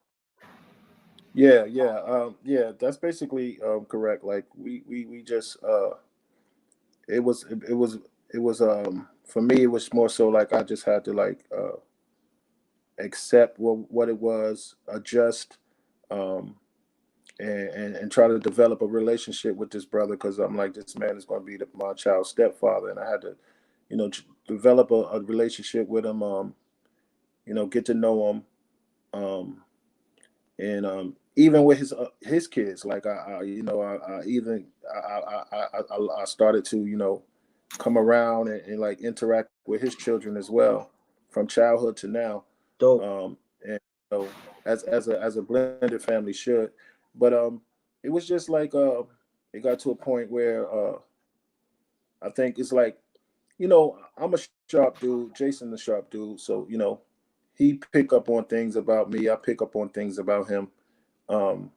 Yeah. That's basically correct. Like we just it was for me, it was more so like I just had to like accept what it was, adjust, um, and try to develop a relationship with this brother, because I'm like, this man is going to be my child's stepfather, and I had to, develop a relationship with him, get to know him, and even with his kids, like I started to come around and like interact with his children as well, from childhood to now, Dope. and as a blended family should. But it was just like it got to a point where I think it's like, I'm a sharp dude, Jason the sharp dude, so he pick up on things about me, I pick up on things about him, um,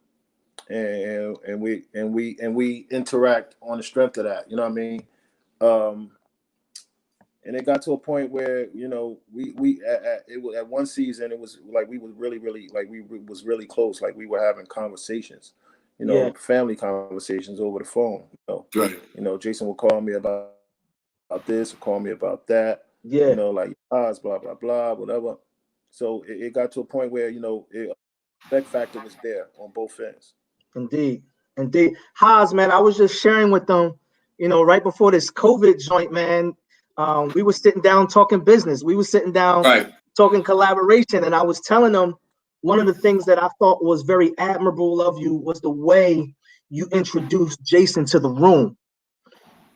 and we interact on the strength of that. You know what I mean? Um, and it got to a point where we it was at one season, it was like we was really like was really close, like we were having conversations, Yeah, family conversations over the phone. Right. Jason would call me about this, or call me about that, yeah, like blah blah blah, whatever. So it got to a point where respect factor was there on both ends. indeed. Indeed. Hahz, man, I was just sharing with them, right before this COVID joint, man, we were sitting down talking business. We were sitting down Right. talking collaboration. And I was telling them one of the things that I thought was very admirable of you was the way you introduced Jason to the room.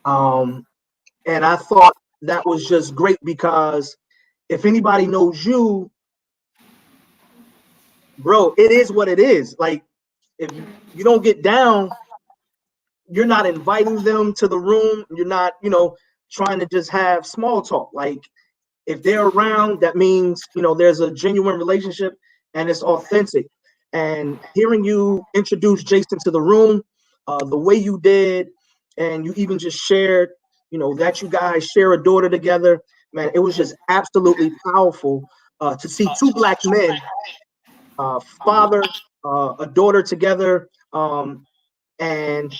And I thought that was just great because if anybody knows you, bro, it is what it is. Like, if you don't get down, you're not inviting them to the room. You're not, trying to just have small talk. Like, if they're around, that means, there's a genuine relationship and it's authentic. And hearing you introduce Jason to the room, the way you did, and you even just shared, that you guys share a daughter together, man, it was just absolutely powerful to see two Black men, father, a daughter together, and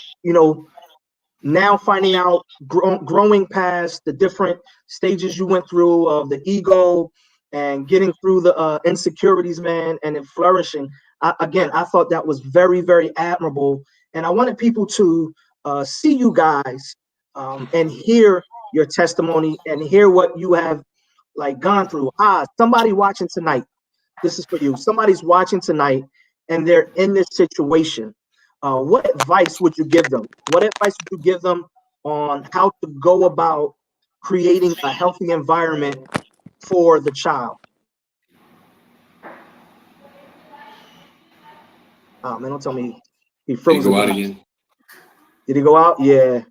now finding out, growing past the different stages you went through of the ego and getting through the insecurities, man, and then flourishing. Again, I thought that was very, very admirable. And I wanted people to see you guys and hear your testimony and hear what you have like gone through. Somebody watching tonight, this is for you. Somebody's watching tonight and they're in this situation. what advice would you give them? What advice would you give them on how to go about creating a healthy environment for the child? Man, don't tell me he Did he froze go out again. again? Did he go out? Yeah.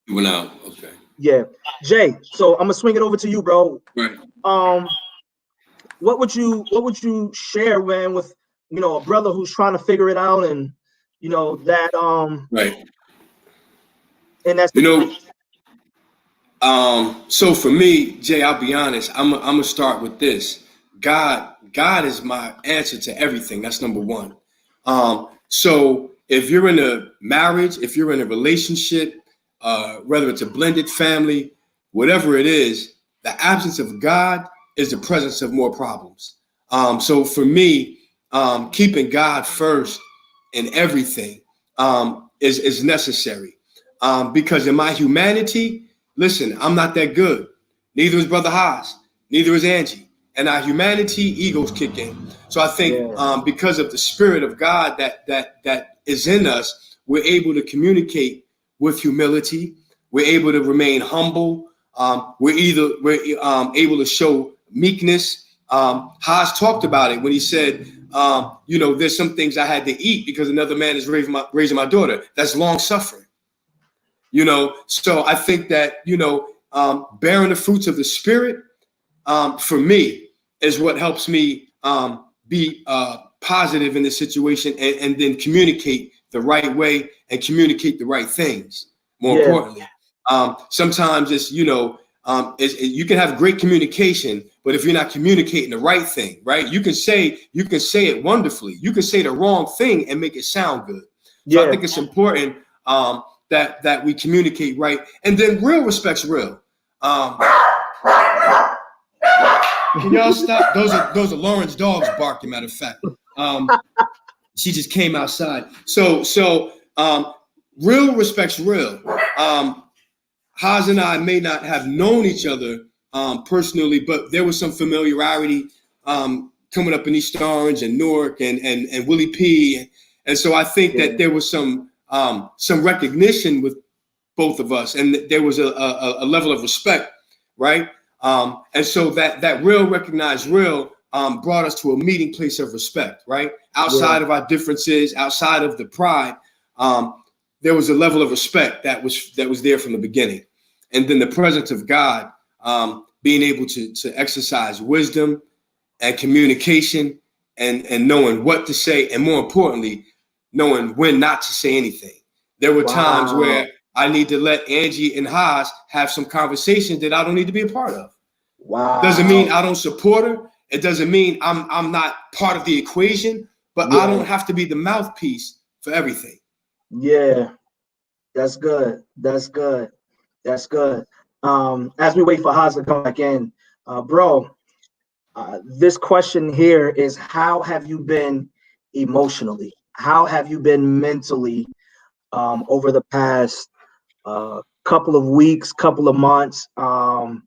He went out. Okay. Yeah. Jay, so I'm gonna swing it over to you, bro. Right. What would you share, man, with a brother who's trying to figure it out, and that Right. and that's So for me, Jay, I'll be honest. I'm gonna start with this. God is my answer to everything. That's number one. So if you're in a marriage, if you're in a relationship, whether it's a blended family, whatever it is, the absence of God is the presence of more problems. So for me, keeping God first in everything is necessary. Because in my humanity, listen, I'm not that good. Neither is Brother Hahz. Neither is Angie. And our humanity, egos kick in. So I think because of the Spirit of God that is in us, we're able to communicate with humility. We're able to remain humble. We're able to show meekness. Hahz talked about it when he said, there's some things I had to eat because another man is raising my daughter. That's long suffering. So I think that, bearing the fruits of the Spirit, for me, is what helps me be positive in this situation and then communicate the right way and communicate the right things. More importantly, sometimes it's, you can have great communication, but if you're not communicating the right thing, right, you can say it wonderfully. You can say the wrong thing and make it sound good. So I think it's important that we communicate right, and then real respect's real. Can y'all stop? Those are Lauren's dogs barking. Matter of fact, she just came outside. So real respect's real. Hahz and I may not have known each other personally, but there was some familiarity coming up in East Orange and Newark and Willie P. And so I think that there was some recognition with both of us, and there was a level of respect, right? And so that real recognized real brought us to a meeting place of respect, right? Outside of our differences, outside of the pride, there was a level of respect that was there from the beginning. And then the presence of God, being able to exercise wisdom and communication and knowing what to say, and more importantly, knowing when not to say anything. There were times where I need to let Angie and Hahz have some conversations that I don't need to be a part of. Doesn't mean I don't support her. It doesn't mean I'm not part of the equation, but I don't have to be the mouthpiece for everything. Yeah, that's good. That's good. That's good. As we wait for Hahz to come back in, bro, this question here is, how have you been emotionally? How have you been mentally over the past couple of weeks, couple of months? Right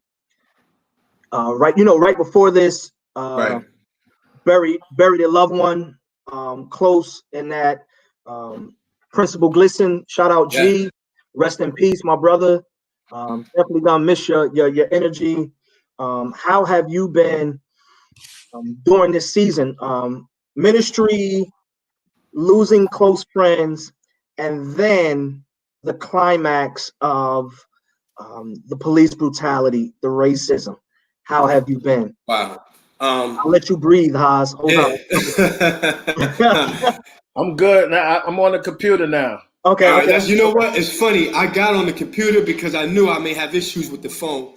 before this, buried a loved one close in that. Principal Glisson, shout out G, rest in peace, my brother. Definitely gonna miss your energy. How have you been during this season? Ministry, losing close friends, and then the climax of the police brutality, the racism. How have you been? Wow. I'll let you breathe, Hahz. Hold on. I'm good now. I'm on the computer now. Okay. All right, you know what? It's funny. I got on the computer because I knew I may have issues with the phone.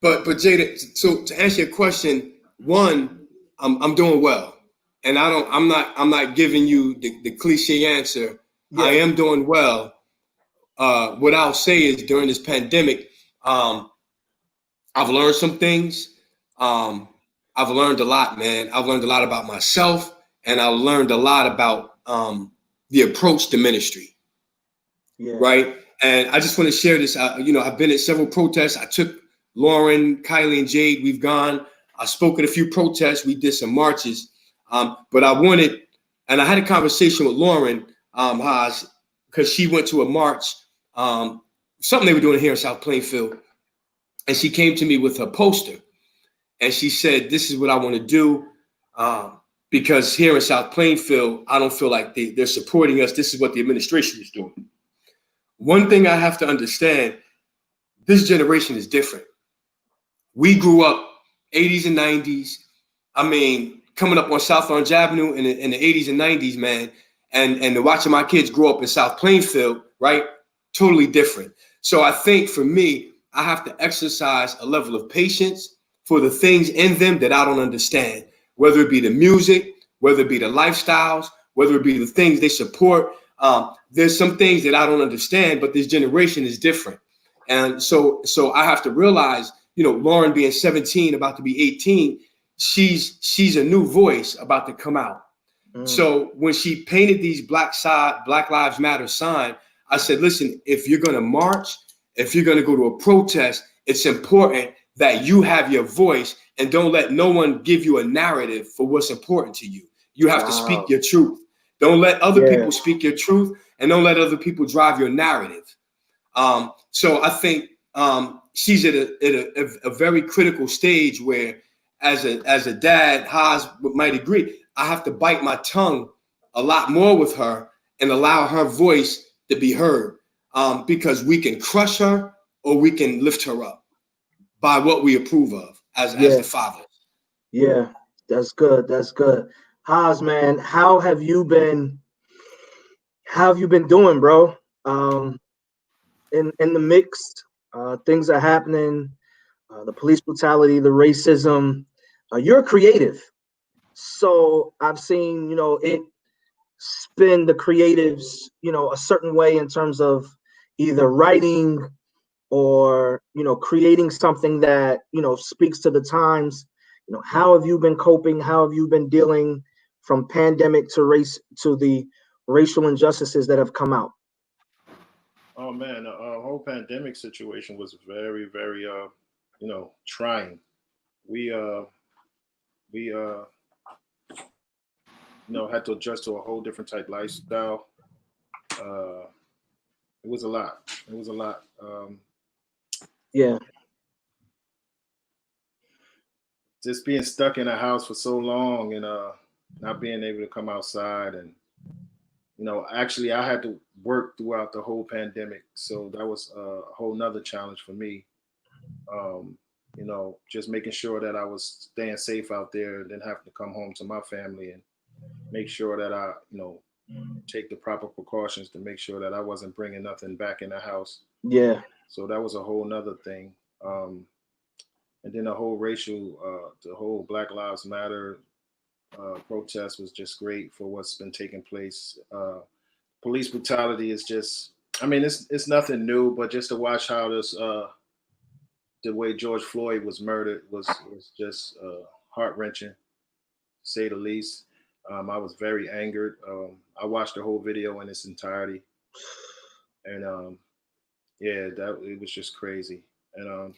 But Jada, so to answer your question, one, I'm doing well, and I'm not giving you the cliche answer. Yeah. I am doing well. What I'll say is, during this pandemic, I've learned some things. I've learned a lot, man. I've learned a lot about myself, and I learned a lot about the approach to ministry. Yeah. Right. And I just want to share this. I've been at several protests. I took Lauren, Kylie, and Jade. We've gone. I spoke at a few protests. We did some marches. But I wanted, and I had a conversation with Lauren Hahz, because she went to a march, something they were doing here in South Plainfield, and she came to me with her poster, and she said, "This is what I want to do, because here in South Plainfield, I don't feel like they're supporting us. This is what the administration is doing." One thing I have to understand, this generation is different. We grew up 80s and 90s. I mean, coming up on South Orange Avenue in the 80s and 90s, man, and watching my kids grow up in South Plainfield, right? Totally different. So I think for me, I have to exercise a level of patience for the things in them that I don't understand, whether it be the music, whether it be the lifestyles, whether it be the things they support. There's some things that I don't understand, but this generation is different. And so I have to realize, Lauren being 17, about to be 18, she's a new voice about to come out. So when she painted these Black Lives Matter sign, I said, listen, if you're going to march, if you're going to go to a protest, it's important that you have your voice and don't let no one give you a narrative for what's important to you. You have to speak your truth. Don't let other people speak your truth, and don't let other people drive your narrative. So I think she's at a very critical stage where, as a dad, Hahz might agree, I have to bite my tongue a lot more with her and allow her voice to be heard, because we can crush her or we can lift her up by what we approve of as the father. Yeah, that's good. That's good. Hahz, man, how have you been doing, bro? In the mix, things are happening, the police brutality, the racism. You're creative. So I've seen, it spin the creatives, a certain way in terms of either writing or, creating something that, speaks to the times. How have you been coping? How have you been dealing from pandemic to race to the racial injustices that have come out? Oh man, the whole pandemic situation was very, very, trying. We had to adjust to a whole different type lifestyle. It was a lot. It was a lot. Yeah. Just being stuck in a house for so long and not being able to come outside, and actually I had to work throughout the whole pandemic, so that was a whole nother challenge for me. Just making sure that I was staying safe out there, and then having to come home to my family and make sure that I, take the proper precautions to make sure that I wasn't bringing nothing back in the house. Yeah. So that was a whole nother thing. And then the whole Black Lives Matter protest was just great for what's been taking place. Police brutality is just, it's nothing new, but just to watch how this, the way George Floyd was murdered was just heart-wrenching, to say the least. I was very angered. I watched the whole video in its entirety, and it was just crazy. And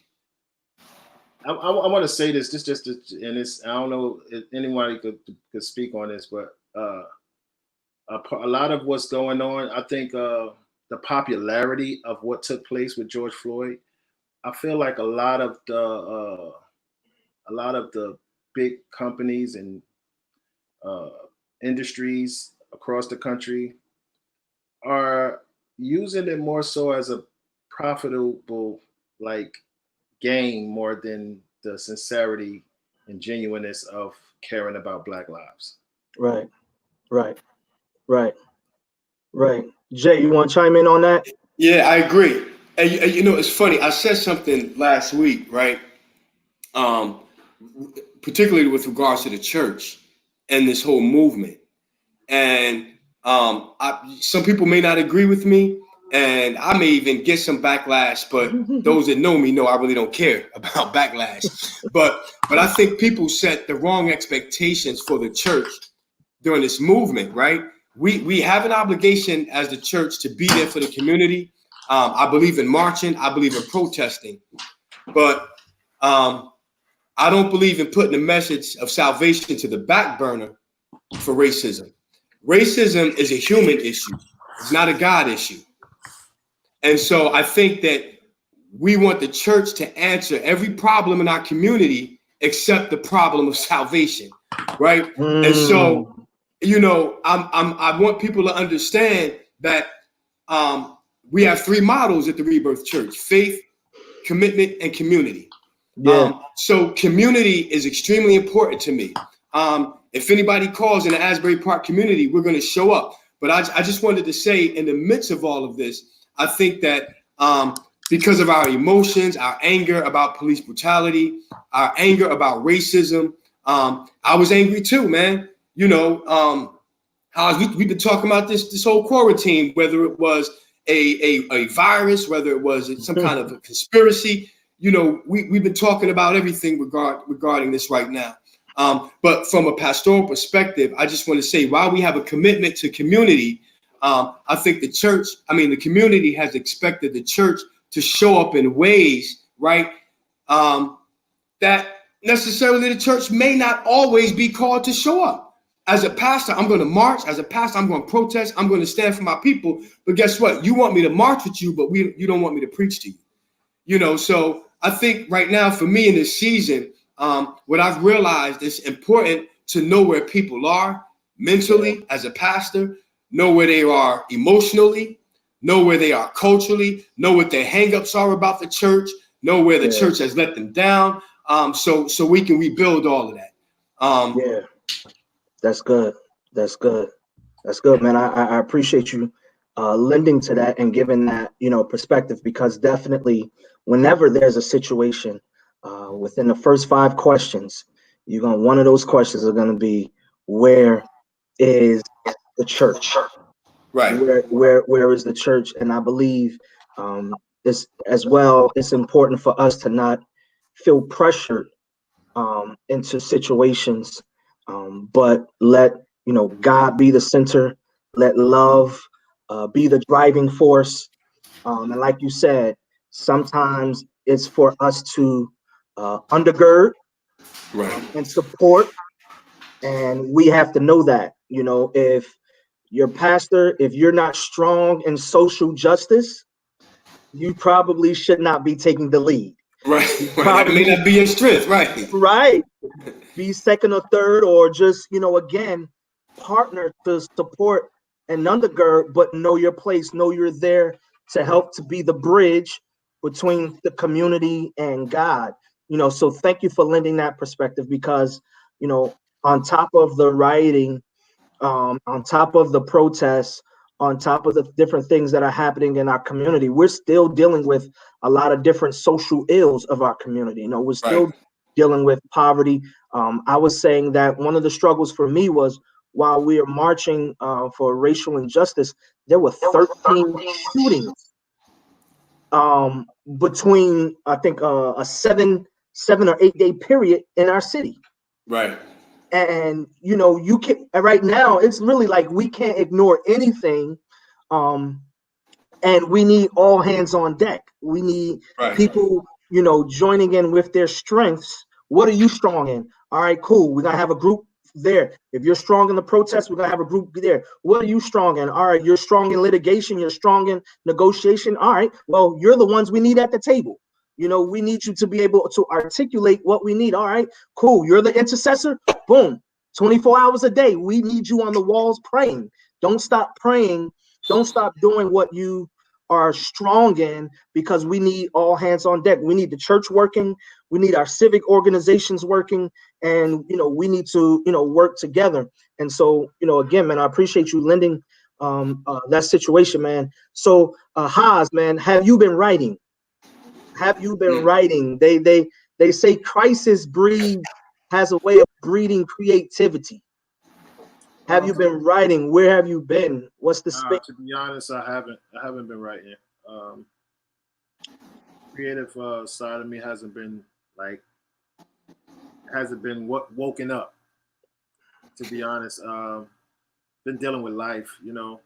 I want to say this, and it's, I don't know if anybody could speak on this, but a lot of what's going on, I think the popularity of what took place with George Floyd, I feel like a lot of the big companies and industries across the country are using it more so as a profitable game more than the sincerity and genuineness of caring about Black lives. Right. Jay, you want to chime in on that? Yeah, I agree. And it's funny. I said something last week, right? Particularly with regards to the church and this whole movement. And some people may not agree with me, and I may even get some backlash, but those that know me know I really don't care about backlash. But I think people set the wrong expectations for the church during this movement, right? We have an obligation as the church to be there for the community. I believe in marching. I believe in protesting. But I don't believe in putting the message of salvation to the back burner for racism. Racism is a human issue. It's not a God issue. And so I think that we want the church to answer every problem in our community except the problem of salvation, right? And so, you know, I want people to understand that we have three models at the Rebirth Church: faith, commitment, and community. Yeah. So community is extremely important to me. If anybody calls in the Asbury Park community, we're going to show up. But I just wanted to say, in the midst of all of this, I think that because of our emotions, our anger about police brutality, our anger about racism, I was angry too, man. You know, we've been talking about this whole quarantine, whether it was a virus, whether it was some kind of a conspiracy. You know, we've been talking about everything regarding this right now. But from a pastoral perspective, I just want to say, while we have a commitment to community, I think the community has expected the church to show up in ways, right, that necessarily the church may not always be called to show up. As a pastor, I'm going to march. As a pastor, I'm going to protest. I'm going to stand for my people. But guess what? You want me to march with you, but you don't want me to preach to you. You know, so I think right now for me in this season, what I've realized is important to know where people are mentally as a pastor, know where they are emotionally, know where they are culturally, know what their hangups are about the church, know where the church has let them down, so we can rebuild all of that. That's good. That's good. That's good, man. I appreciate you lending to that and giving that, you know, perspective, because definitely whenever there's a situation within the first 5 questions, one of those questions are going to be, where is the church? Right. Where is the church? And I believe this as well. It's important for us to not feel pressured into situations, but let God be the center. Let love be the driving force. And like you said, sometimes it's for us to undergird and support, and we have to know that, if your pastor, if you're not strong in social justice, you probably should not be taking the lead. Right. That may Probably not be your strength. Right. right. Be second or third, or just, again, partner to support and undergird, but know your place, know you're there to help to be the bridge between the community and God. So thank you for lending that perspective, because, on top of the rioting, on top of the protests, on top of the different things that are happening in our community, we're still dealing with a lot of different social ills of our community. We're still dealing with poverty. I was saying that one of the struggles for me was, while we are marching for racial injustice, there were 13 shootings between, I think, a 7 or 8 day period in our city. Right. And you can, right now it's really like we can't ignore anything, and we need all hands on deck. We need people joining in with their strengths. What are you strong in? All right, cool, we're gonna have a group there. If you're strong in the protest, we're gonna have a group there. What are you strong in? All right, you're strong in litigation, you're strong in negotiation. All right, well, you're the ones we need at the table. We need you to be able to articulate what we need. All right, cool. You're the intercessor. Boom. 24 hours a day. We need you on the walls praying. Don't stop praying. Don't stop doing what you are strong in, because we need all hands on deck. We need the church working. We need our civic organizations working, and we need to work together. And so again, man, I appreciate you lending that situation, man. So Hahz, man, have you been writing? They say crisis has a way of breeding creativity. Have you been writing? Where have you been? What's the space? To be honest, I haven't been writing. Creative side of me hasn't been woken up. To be honest, been dealing with life,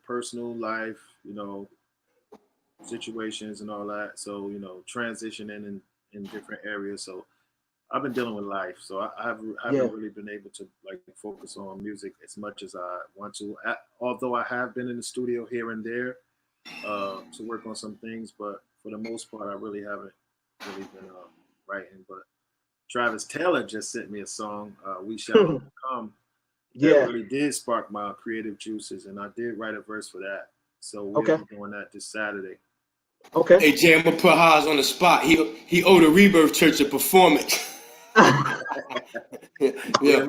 personal life, situations and all that. So transitioning in different areas. So I've been dealing with life, so I haven't really been able to like focus on music as much as I want to. Although I have been in the studio here and there to work on some things, but for the most part, I really haven't really been writing. But Travis Taylor just sent me a song, "We Shall Overcome." That really did spark my creative juices, and I did write a verse for that. So we're doing that this Saturday. Okay. Hey Jay, I'm gonna put Hahz on the spot. He owed a Rebirth Church a performance. Yeah,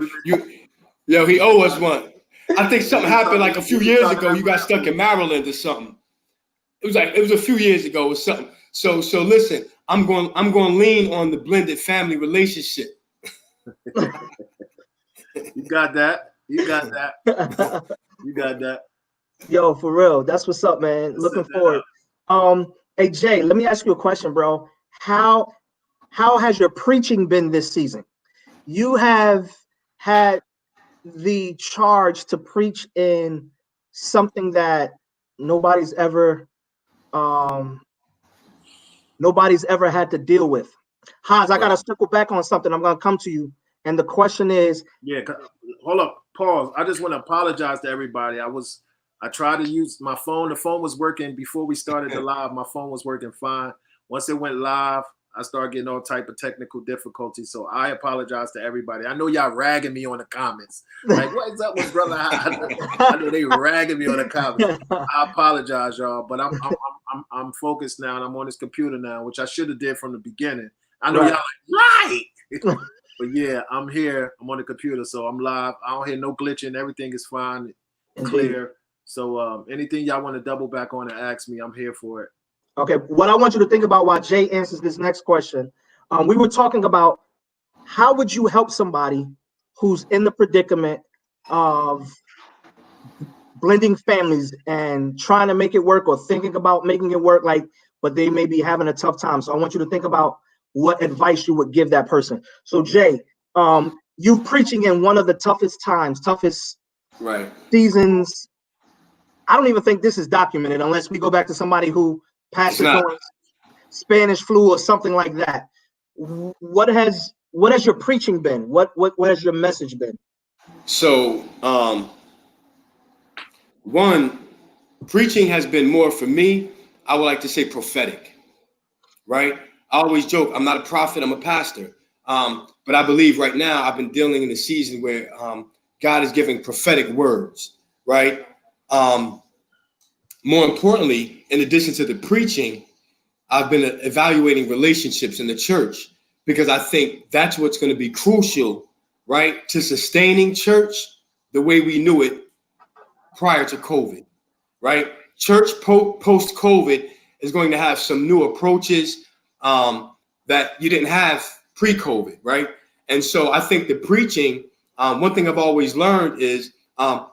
he owe us one. I think something happened like a few years ago. You got stuck in Maryland or something. It was a few years ago or something. So listen, I'm going to lean on the blended family relationship. You got that. You got that. Yo, for real. That's what's up, man. Looking forward. Hey Jay, let me ask you a question, bro. How has your preaching been this season? You have had the charge to preach in something that nobody's ever had to deal with. Hahz, I gotta circle back on something. I'm gonna come to you. And the question is, hold up, pause. I just want to apologize to everybody. I tried to use my phone. The phone was working before we started the live. My phone was working fine. Once it went live, I started getting all type of technical difficulties. So I apologize to everybody. I know y'all ragging me on the comments. Like, what is up with brother? I know they ragging me on the comments. I apologize, y'all. But I'm focused now, and I'm on this computer now, which I should have did from the beginning. I know y'all like, right. But yeah, I'm here. I'm on the computer, so I'm live. I don't hear no glitching. Everything is fine, clear. So anything y'all want to double back on and ask me, I'm here for it. Okay, what I want you to think about while Jay answers this next question, we were talking about how would you help somebody who's in the predicament of blending families and trying to make it work or thinking about making it work, but they may be having a tough time. So I want you to think about what advice you would give that person. So Jay, you preaching in one of the toughest times, toughest seasons. I don't even think this is documented unless we go back to somebody who passed it during Spanish flu or something like that. What has your preaching been? What has your message been? So one, preaching has been more for me, I would like to say prophetic, right? I always joke, I'm not a prophet, I'm a pastor. But I believe right now I've been dealing in a season where God is giving prophetic words, right? More importantly, in addition to the preaching, I've been evaluating relationships in the church because I think that's what's going to be crucial, right, to sustaining church the way we knew it prior to COVID, right? Church post-COVID is going to have some new approaches that you didn't have pre-COVID, right? And so I think the preaching, one thing I've always learned is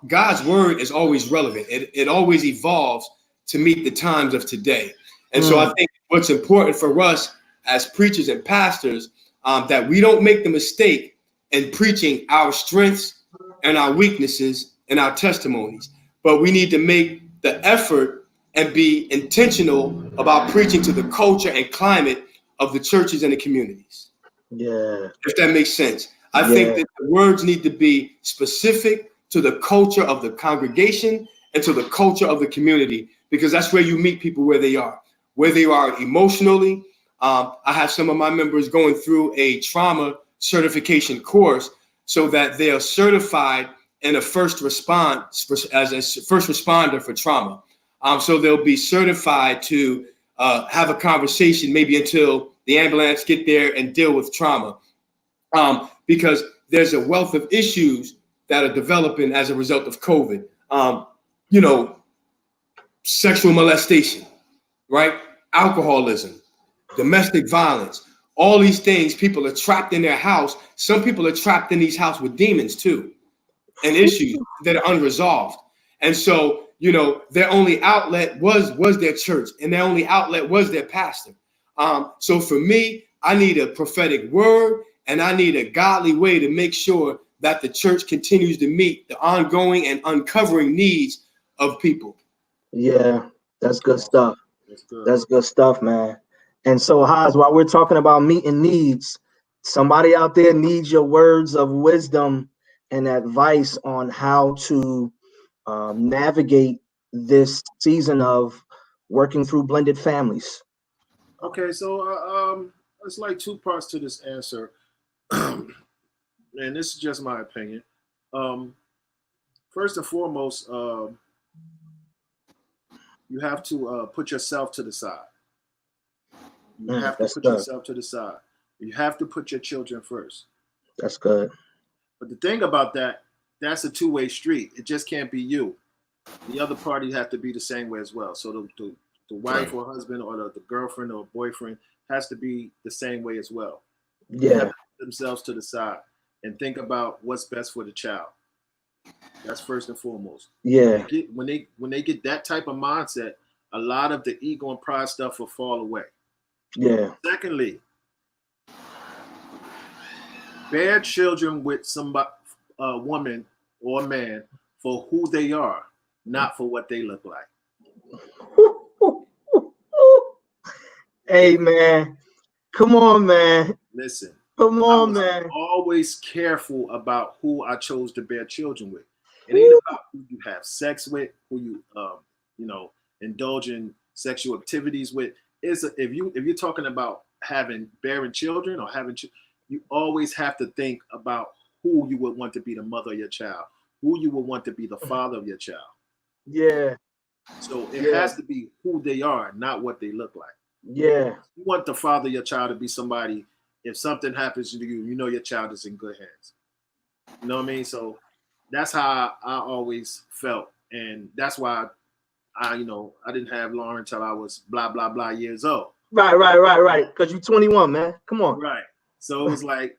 God's word is always relevant. It always evolves to meet the times of today. And so I think what's important for us as preachers and pastors, that we don't make the mistake in preaching our strengths and our weaknesses and our testimonies, but we need to make the effort and be intentional about preaching to the culture and climate of the churches and the communities. Yeah. If that makes sense. I think that the words need to be specific to the culture of the congregation and to the culture of the community, because that's where you meet people where they are emotionally. I have some of my members going through a trauma certification course so that they are certified in a first response as a first responder for trauma. So they'll be certified to have a conversation maybe until the ambulance get there and deal with trauma. Because there's a wealth of issues that are developing as a result of COVID. Sexual molestation, right? Alcoholism, domestic violence, all these things. People are trapped in their house. Some people are trapped in these houses with demons too, and issues that are unresolved. And so, their only outlet was their church, and their only outlet was their pastor. So for me, I need a prophetic word, and I need a godly way to make sure that the church continues to meet the ongoing and uncovering needs of people. Yeah, that's good stuff. That's good stuff, man. And so, Hahz, while we're talking about meeting needs, Somebody out there needs your words of wisdom and advice on how to navigate this season of working through blended families. Okay, so it's like two parts to this answer, and this is just my opinion. Um, First and foremost, you have to put yourself to the side. You have to That's put good. yourself to the side. You have to put your children first. That's good. But the thing about that, that's a two-way street. It just can't be you. The other party have to be the same way as well. So the wife or husband or the girlfriend or boyfriend has to be the same way as well. They have Yeah. to put themselves to the side and think about what's best for the child. That's first and foremost. Yeah. When they get that type of mindset, a lot of the ego and pride stuff will fall away. Yeah. Secondly, bear children with somebody, a woman or a man, for who they are, not for what they look like. Hey man, come on, man. Listen, Come I on, was man. always careful about who I chose to bear children with. It ain't Woo. about who you have sex with, who you know, indulge in sexual activities with. If you're talking about bearing children or you always have to think about who you would want to be the mother of your child, who you would want to be the father of your child. Yeah. So it Yeah. has to be who they are, not what they look like. Yeah. You want the father of your child to be somebody. If something happens to you, you know your child is in good hands. You know what I mean? So that's how I always felt, and that's why I didn't have Lauren until I was blah blah blah years old. Right. Because you're 21, man. Come on. Right. So it was like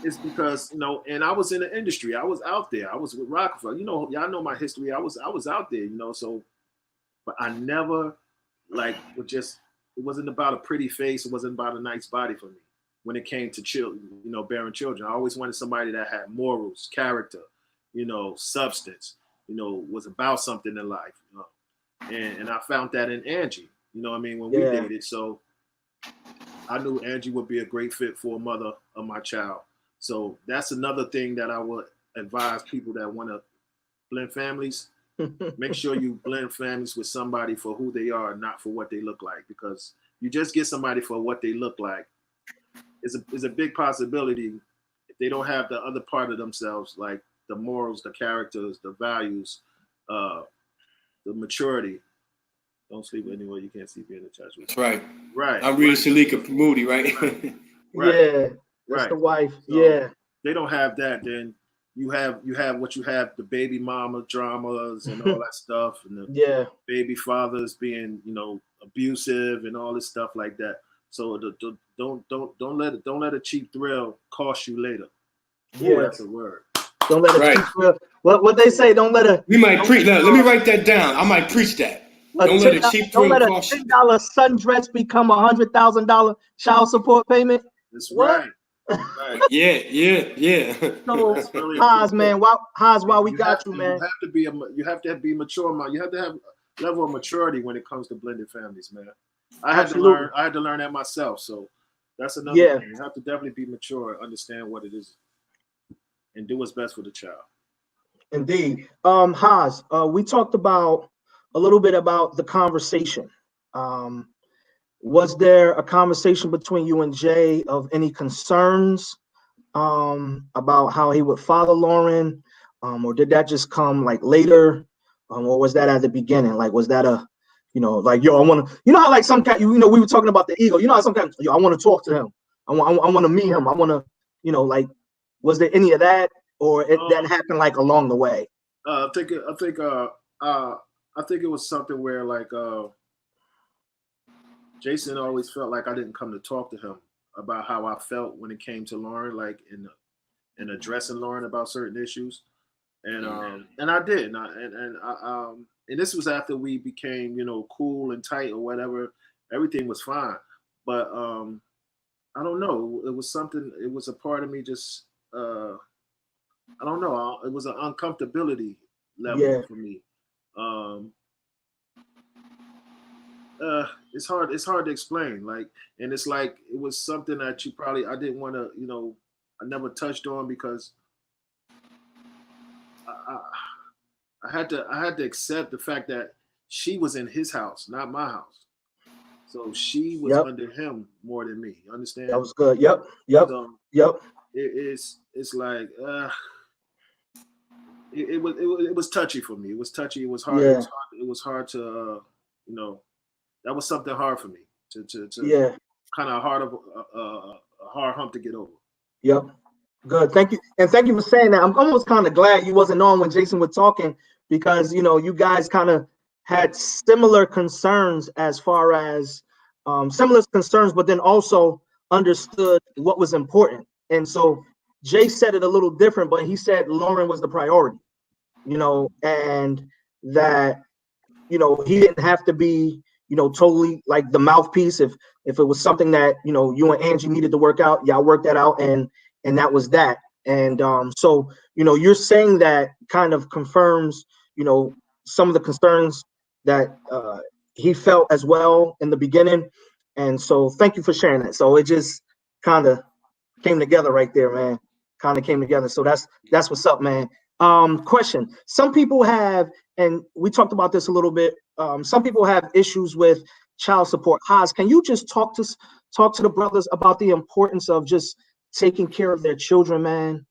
it's because and I was in the industry. I was out there. I was with Rockefeller. Y'all know my history. I was out there. So, but I never would just. It wasn't about a pretty face. It wasn't about a nice body for me. When it came to children, bearing children, I always wanted somebody that had morals, character, substance, was about something in life. And I found that in Angie. You know what I mean? When we dated, so I knew Angie would be a great fit for a mother of my child. So that's another thing that I would advise people that want to blend families. Make sure you blend families with somebody for who they are, not for what they look like. Because you just get somebody for what they look like, is a big possibility if they don't have the other part of themselves, like the morals, the characters, the values, the maturity. Don't sleep anywhere you can't sleep in the church. That's right. Right. I'm reading Shalika Moody, right? Right. Yeah. That's Right. the wife. So Yeah. they don't have that, then you have what you have, the baby mama dramas and all that stuff, and the Yeah. baby fathers being, abusive and all this stuff like that. So don't let a cheap thrill cost you later. Yeah. Ooh, that's a word. Don't let a cheap thrill. What they say? Don't let a. We might preach. Let me write that down. I might preach that. Don't let a cheap Don't thrill let a cost you. $10 sundress become $100,000 child support payment. That's What? right. Right. Yeah. So, That's really Hahz, man, while we you got have you, to, man. you have to be mature, man. You have to have a level of maturity when it comes to blended families, man. I Absolutely. had to learn that myself. So that's another Yeah. thing. You have to definitely be mature, understand what it is, and do what's best for the child. Indeed. Hahz, we talked about a little bit about the conversation. Was there a conversation between you and Jay of any concerns about how he would father Lauren, or did that just come like later, or was that at the beginning? Like, was that a, like, yo, I want to, how like some kind, we were talking about the ego. How sometimes, yo, I want to talk to him. I want to meet him. I want to, like, was there any of that, or that happened like along the way? I think it was something where Jason always felt like I didn't come to talk to him about how I felt when it came to Lauren, like in addressing Lauren about certain issues, and I did, and this was after we became cool and tight or whatever. Everything was fine, but I don't know. It was something. It was a part of me just. I don't know. It was an uncomfortability level for me. it's hard. It's hard to explain. Like, and it's like it was something that I didn't want to, I never touched on because I, I had to accept the fact that she was in his house, not my house. So she was Yep. under him more than me. You That understand? was good. Yep. Yep. So Yep. it's like it was touchy for me. It was touchy. It was hard. Yeah. It was hard to that was something hard for me to Yeah. kind of a hard hump to get over. Yep. Good. Thank you. And thank you for saying that. I'm almost kind of glad you wasn't on when Jason was talking because, you guys kind of had similar concerns as far as similar concerns, but then also understood what was important. And so Jay said it a little different, but he said Lauren was the priority, and that, he didn't have to be, totally like the mouthpiece. If it was something that, you and Angie needed to work out, y'all worked that out, and that was that. And so, you're saying that kind of confirms, some of the concerns that he felt as well in the beginning. And so thank you for sharing that. So it just kind of came together right there, man. Kind of came together. So that's what's up, man. Question. Some people have, and we talked about this a little bit. Some people have issues with child support. Hahz, can you just talk to the brothers about the importance of just taking care of their children, man?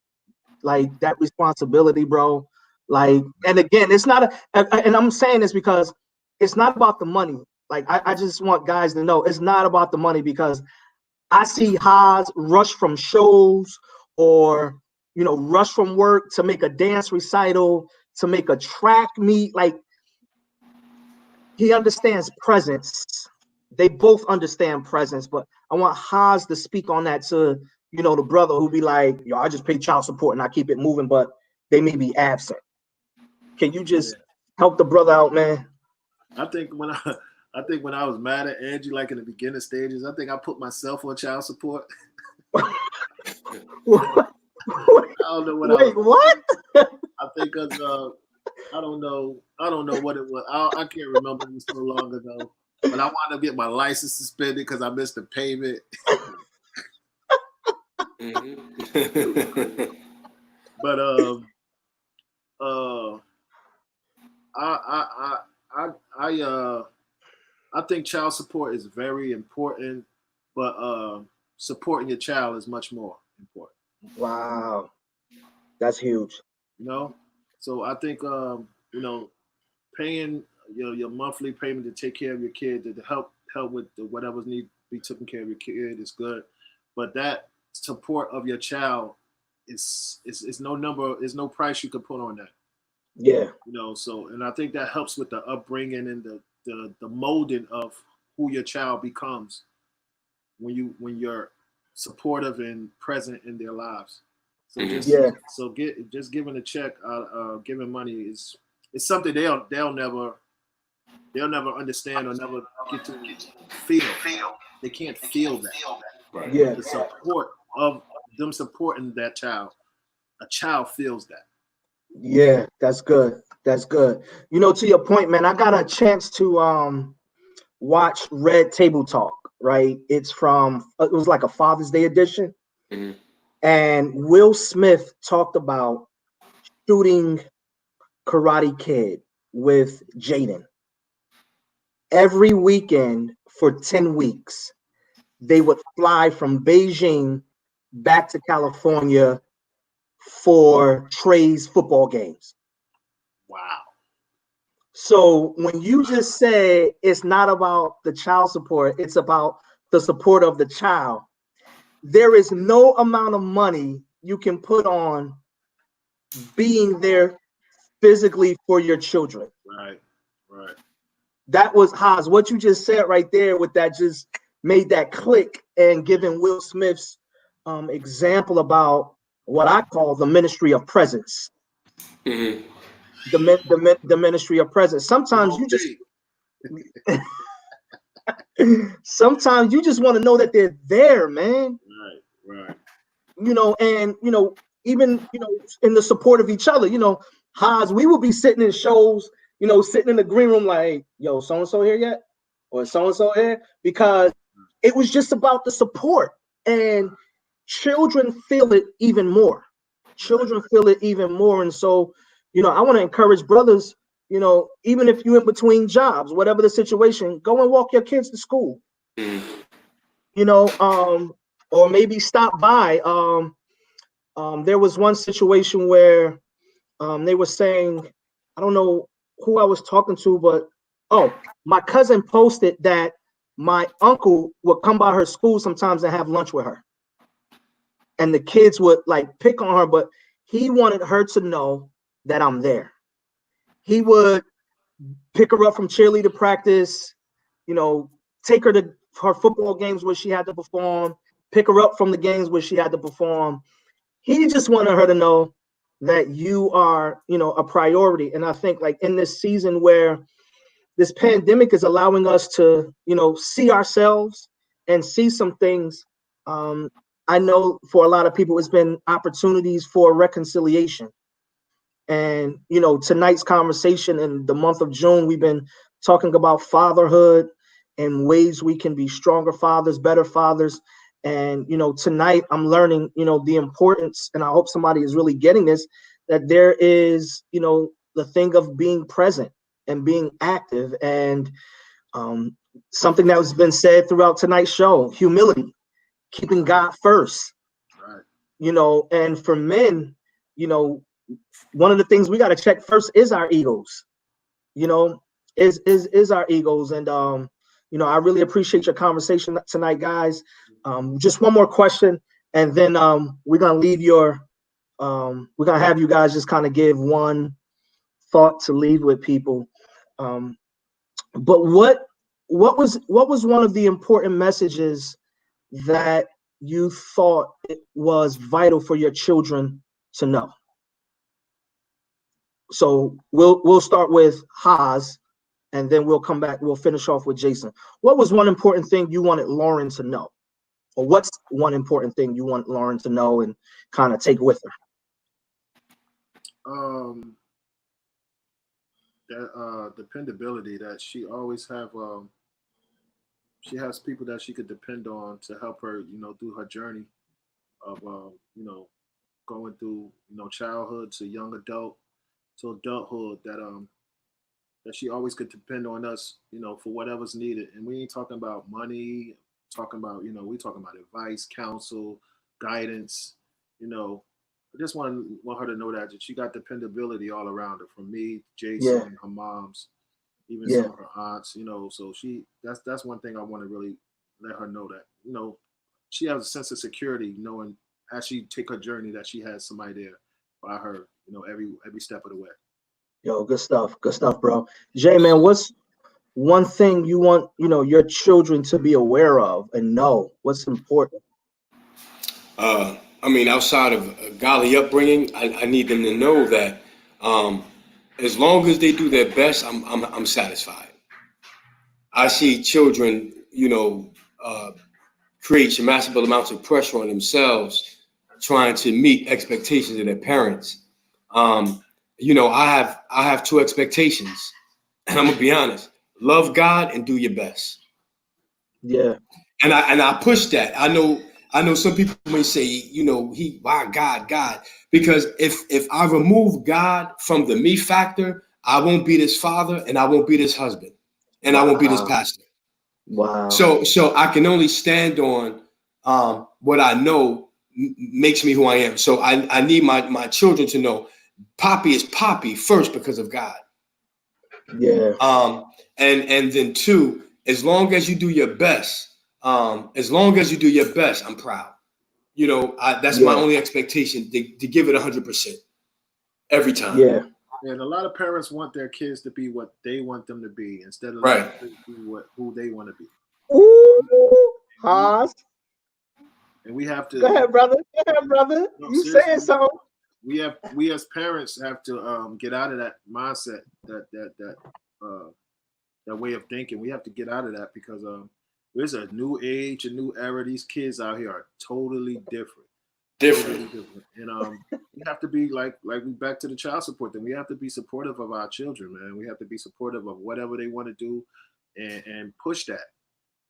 Like that responsibility, bro. Like, and again, it's not and I'm saying this because it's not about the money. Like, I just want guys to know it's not about the money because I see Hahz rush from shows or, rush from work to make a dance recital, to make a track meet. Like, he understands presence. They both understand presence, but I want Hahz to speak on that to, the brother who be like, yo, I just pay child support and I keep it moving, but they may be absent. Can you just help the brother out, man? I think when I was mad at Angie, like in the beginning stages, I think I put myself on child support. What? I don't know what. Wait, what? I think I don't know what it was. I can't remember. It was so long ago. But I wanted to get my license suspended because I missed the payment. But I think child support is very important, but supporting your child is much more important. Wow, that's huge. So I think paying your monthly payment to take care of your kid, to help with whatever's need to be taken care of your kid is good, but that support of your child is no number, is no price you can put on that. Yeah. So, and I think that helps with the upbringing and the molding of who your child becomes when you're supportive and present in their lives. So just giving a check, giving money is something they'll never understand or never get to feel. They can't feel that. Right. Yeah. The support of them supporting that child, a child feels that. Yeah, that's good. That's good. To your point, man, I got a chance to watch Red Table Talk, right? It was like a Father's Day edition. Mm-hmm. And Will Smith talked about shooting Karate Kid with Jaden. Every weekend for 10 weeks, they would fly from Beijing back to California for Trey's football games. Wow. So when you just say it's not about the child support, it's about the support of the child, there is no amount of money you can put on being there physically for your children. Right. That was Hahz. What you just said right there with that just made that click, and giving Will Smith's example about what I call the ministry of presence. Mm-hmm. The ministry of presence. Sometimes you just want to know that they're there, man. Right. And even in the support of each other. Hahz, we would be sitting in shows, sitting in the green room like, yo, so and so here yet? or so-and-so here, because it was just about the support. And children feel it even more. Children feel it even more. And so, I want to encourage brothers, even if you're in between jobs, whatever the situation, go and walk your kids to school. Or maybe stop by. There was one situation where they were saying, I don't know who I was talking to, but my cousin posted that my uncle would come by her school sometimes and have lunch with her. And the kids would like pick on her, but he wanted her to know that I'm there. He would pick her up from cheerleader practice, take her to her football games where she had to perform, pick her up from the games where she had to perform. He just wanted her to know that you are, a priority. And I think like in this season where this pandemic is allowing us to, see ourselves and see some things. I know for a lot of people, it's been opportunities for reconciliation. And, tonight's conversation in the month of June, we've been talking about fatherhood and ways we can be stronger fathers, better fathers. And, tonight I'm learning, the importance, and I hope somebody is really getting this, that there is, the thing of being present and being active. And something that has been said throughout tonight's show, humility, keeping God first. Right. And for men, one of the things we got to check first is our egos, is our egos. And, I really appreciate your conversation tonight, guys. Just one more question, and then we're going to leave we're going to have you guys just kind of give one thought to leave with people. But what was one of the important messages that you thought it was vital for your children to know? So we'll start with Hahz, and then we'll come back. We'll finish off with Jason. What was one important thing you wanted Lauren to know? Or what's one important thing you want Lauren to know and kind of take with her? That dependability, that she always have she has people that she could depend on to help her, through her journey of going through, childhood to young adult to adulthood, that she always could depend on us, for whatever's needed. And we ain't talking about money, talking about, we talking about advice, counsel, guidance, I just want her to know that she got dependability all around her, from me, Jason, her moms, even some of her aunts, so that's one thing I want to really let her know, that, she has a sense of security, knowing as she take her journey that she has somebody there by her, every step of the way. Yo, good stuff, bro. Jay, man, what's one thing you want, your children to be aware of and know? What's important? Outside of godly upbringing, I need them to know that as long as they do their best, I'm satisfied. I see children, create massive amounts of pressure on themselves, trying to meet expectations of their parents. I have two expectations, and I'm gonna be honest: love God and do your best. Yeah. And I push that. I know some people may say, why God? Because if I remove God from the me factor, I won't be this father, and I won't be this husband, and I won't be this pastor. Wow. So I can only stand on what I know makes me who I am. So I need my children to know Poppy is Poppy first because of God. Yeah. And then two, as long as you do your best, I'm proud. That's my only expectation, to give it 100% every time. Yeah. And a lot of parents want their kids to be what they want them to be, instead of right. who they want to be. Ooh, Hahz. And we have to. Go ahead, brother. No, you saying something? We as parents have to get out of that mindset, that way of thinking. We have to get out of that, because there's a new age, a new era. These kids out here are totally different. And we have to be like we back to the child support thing. We have to be supportive of our children, man. We have to be supportive of whatever they want to do. and push that.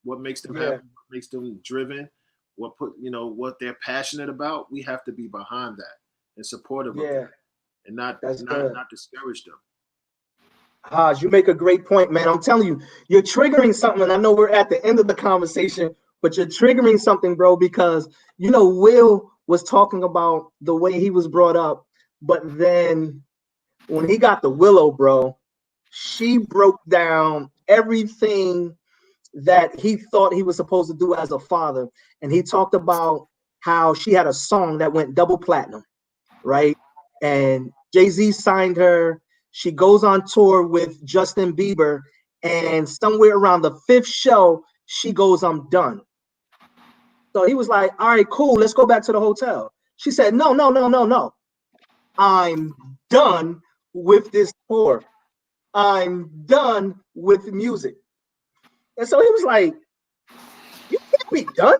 What makes them Yeah. happy, what makes them driven, what they're passionate about. We have to be behind that and supportive of Yeah, that, and not that's not good. not discourage them. Hahz, you make a great point, man. I'm telling you, you're triggering something. And I know we're at the end of the conversation, but you're triggering something, bro, because Will was talking about the way he was brought up, but then when he got the Willow, bro, she broke down everything that he thought he was supposed to do as a father. And he talked about how she had a song that went double platinum, right? And Jay-Z signed her. She goes on tour with Justin Bieber, and somewhere around the 5th show, she goes, "I'm done." So he was like, "All right, cool, let's go back to the hotel." She said, "No, no, no, no, no. I'm done with this tour. I'm done with music." And so he was like, "You can't be done.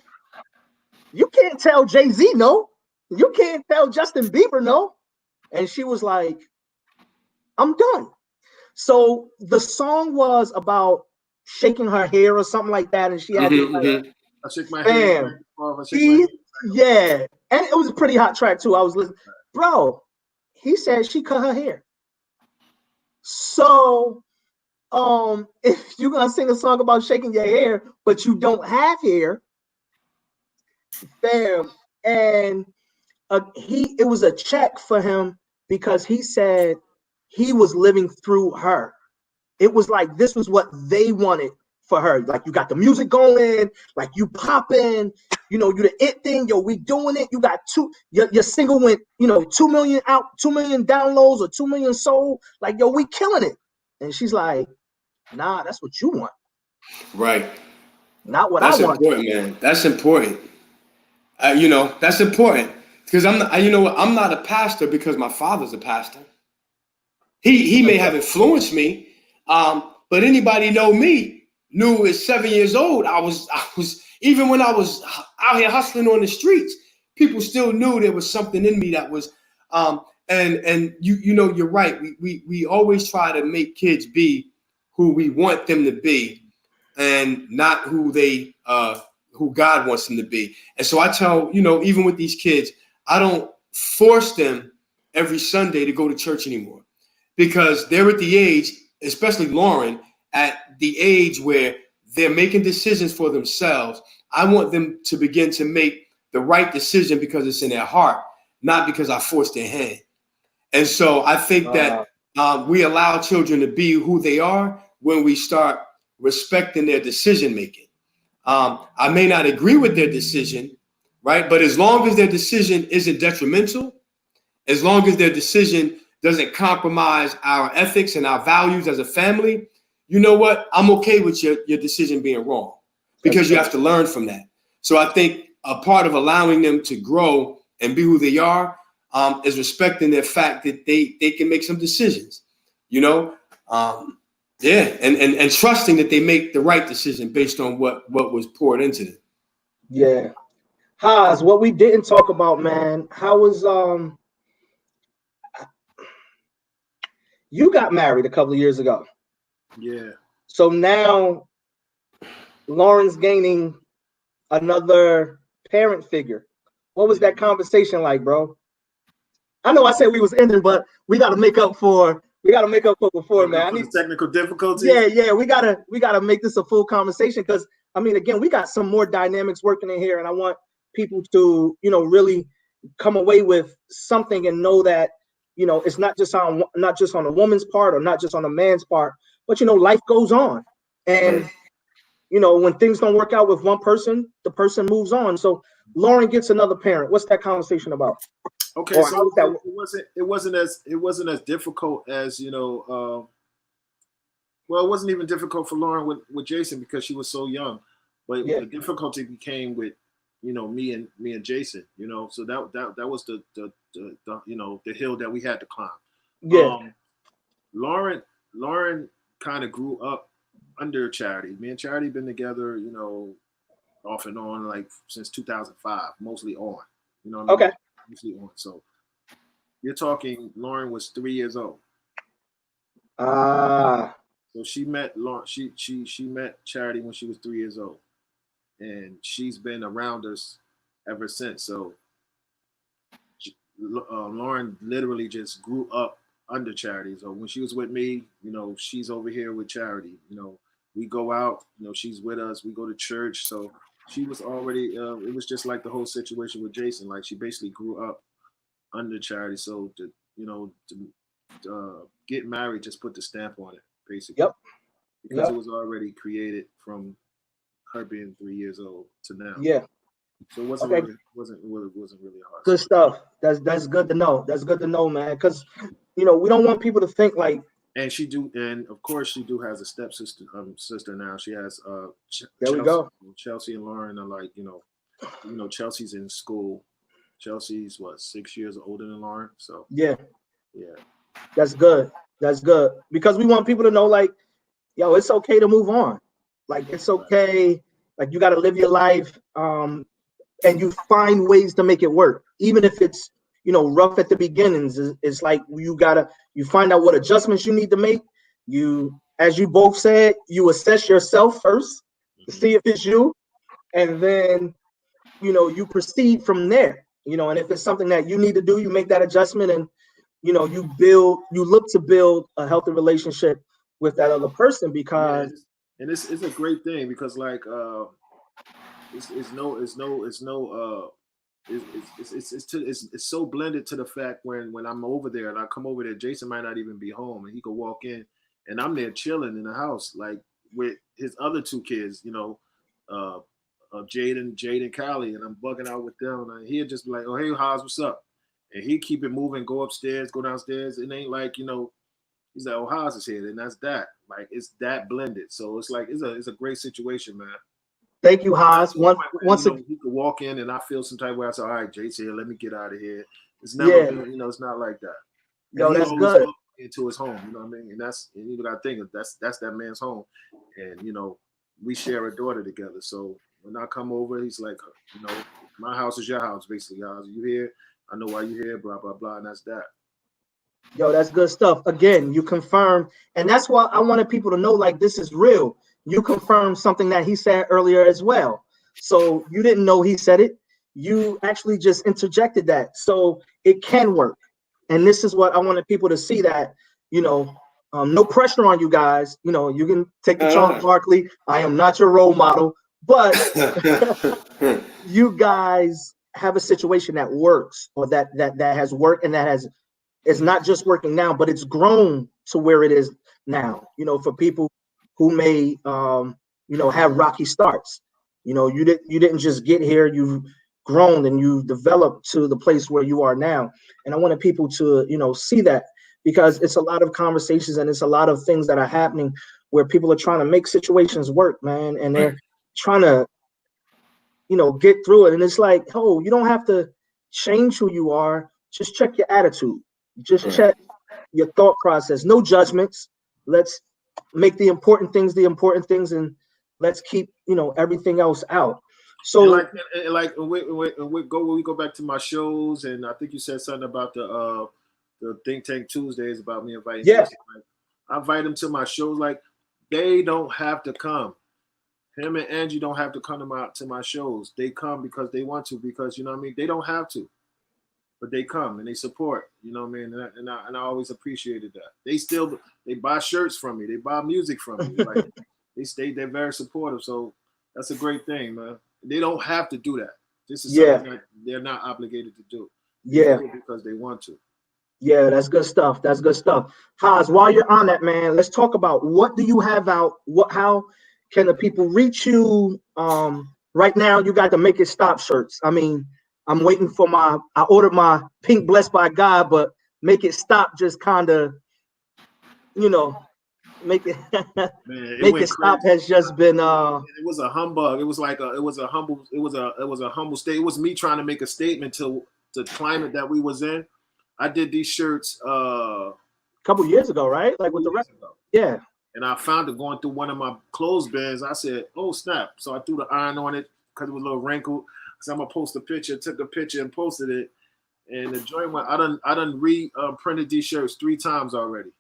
You can't tell Jay-Z no. You can't tell Justin Bieber no." And she was like, "I'm done." So the song was about shaking her hair or something like that, and she had this like, I shake my head. bam. I shake my head. Yeah, and it was a pretty hot track too. I was listening, bro. He said she cut her hair. So, if you're gonna sing a song about shaking your hair, but you don't have hair, bam, and it was a check for him because he said he was living through her. It was like this was what they wanted for her. Like, you got the music going, like you popping, you the it thing, yo, we doing it. You got your single went, 2 million out, 2 million downloads or 2 million sold. Like, yo, we killing it. And she's like, "Nah, that's what you want, Right. not what I That's want." important, man. That's important. That's important because I'm not, I'm not a pastor because my father's a pastor. He may have influenced me, but anybody know me knew at 7 years old I was even when I was out here hustling on the streets, people still knew there was something in me that was and you're right. We always try to make kids be who we want them to be and not who God wants them to be. And so I tell, even with these kids, I don't force them every Sunday to go to church anymore because they're at the age, especially Lauren, at the age where they're making decisions for themselves. I want them to begin to make the right decision because it's in their heart, not because I forced their hand. And so I think that we allow children to be who they are when we start respecting their decision making. I may not agree with their decision, right? But as long as their decision isn't detrimental, as long as their decision doesn't compromise our ethics and our values as a family, you know what? I'm okay with your decision being wrong because you have to learn from that. So I think a part of allowing them to grow and be who they are is respecting their fact that they can make some decisions, and trusting that they make the right decision based on what was poured into them. Yeah. Hahz, what we didn't talk about, man, how was you got married a couple of years ago. Yeah. So now Lauren's gaining another parent figure. What was that conversation like, bro? I know I said we was ending, but we gotta make up for before, man. For the technical difficulties. Yeah, we gotta make this a full conversation because again, we got some more dynamics working in here, and I want people to, really come away with something and know that, it's not just on a woman's part or not just on a man's part, but life goes on. And when things don't work out with one person, the person moves on. So Lauren gets another parent. What's that conversation about? Okay, Or so that? it wasn't as difficult as well, it wasn't even difficult for Lauren with Jason because she was so young. But the difficulty became with me and Jason. So that was the hill that we had to climb. Yeah. Lauren kind of grew up under Charity. Me and Charity been together, off and on, like since 2005, mostly on. Okay. Mostly on. So you're talking Lauren was 3 years old. So she met Lauren. She met Charity when she was 3 years old, and she's been around us ever since. So Lauren literally just grew up under Charity. So when she was with me, she's over here with Charity. We go out. She's with us. We go to church. So she was already. It was just like the whole situation with Jason. Like she basically grew up under Charity. So to get married, just put the stamp on it, basically. Yep. Because it was already created from her being 3 years old to now. Yeah. So it wasn't Okay. really hard. Good stuff. That's good to know. That's good to know, man. Because we don't want people to think like. And and of course she has a stepsister, sister now. She has There we go. Chelsea and Lauren are like, Chelsea's in school. Chelsea's 6 years older than Lauren. So yeah. That's good. That's good. Because we want people to know, like, yo, it's okay to move on. Like, it's okay. Like, you got to live your life. And you find ways to make it work, even if it's rough at the beginnings. It's like you find out what adjustments you need to make. You, as you both said, you assess yourself first to see if it's you, and then you proceed from there. And if it's something that you need to do, you make that adjustment, and you look to build a healthy relationship with that other person. Because it's a great thing, because like it's so blended to the fact when I'm over there and I come over there, Jason might not even be home, and he could walk in and I'm there chilling in the house, like with his other two kids, Jade and Callie, and I'm bugging out with them, and he'd just be like, "Oh, hey, Hahz, what's up?" And he'd keep it moving, go upstairs, go downstairs. It ain't like, he's like, "Oh, Hahz is here," and that's that. Like, it's that blended. So it's like it's a great situation, man. Thank you, Hahz. Once he could walk in and I feel some type of way. I say, "All right, Jade's here. Let me get out of here." It's never been, it's not like that. Yo, that's good. Into his home, you know what I mean? And you gotta think that's that man's home, and we share a daughter together. So when I come over, he's like, my house is your house, basically. Hahz, you here? I know why you're here. Blah blah blah, and that's that. Yo, that's good stuff. Again, you confirm, and that's why I wanted people to know, like, this is real. You confirmed something that he said earlier as well. So you didn't know he said it. You actually just interjected that. So it can work. And this is what I wanted people to see, that, no pressure on you guys. You can take the Charles Barkley. I am not your role model, but you guys have a situation that works, or that has worked, and it's not just working now, but it's grown to where it is now. For people who may have rocky starts, you didn't just get here. You've grown and you developed to the place where you are now. And I wanted people to see that, because it's a lot of conversations and it's a lot of things that are happening where people are trying to make situations work, man, and they're trying to get through it. And it's like, oh, you don't have to change who you are. Just check your attitude. Just check your thought process. No judgments. Let's make the important things, and let's keep everything else out. So when we go back to my shows, and I think you said something about the Think Tank Tuesdays, about me inviting. Yeah. I invite them to my shows. Like, they don't have to come. Him and Angie don't have to come to my shows. They come because they want to, because they don't have to, but they come and they support. And I always appreciated that. They buy shirts from me. They buy music from me. Like, they're very supportive. So that's a great thing, man. They don't have to do that. This is something that they're not obligated to do. They do it because they want to. Yeah, that's good stuff. That's good stuff. Hahz, while you're on that, man, let's talk about, what do you have out? How can the people reach you? Right now, you got the Make It Stop shirts. I mean, I'm waiting for I ordered my pink Blessed by God, but Make It Stop just kind of, make it Make It Stop has just been it was a humbug. It was like it was a humble state. It was me trying to make a statement to the climate that we was in. I did these shirts a couple years ago, right? Like with the rest. Yeah. And I found it going through one of my clothes bins. I said, "Oh snap!" So I threw the iron on it because it was a little wrinkled. So I'm gonna post a picture. Took a picture and posted it. And the joint went. I done printed these shirts 3 times already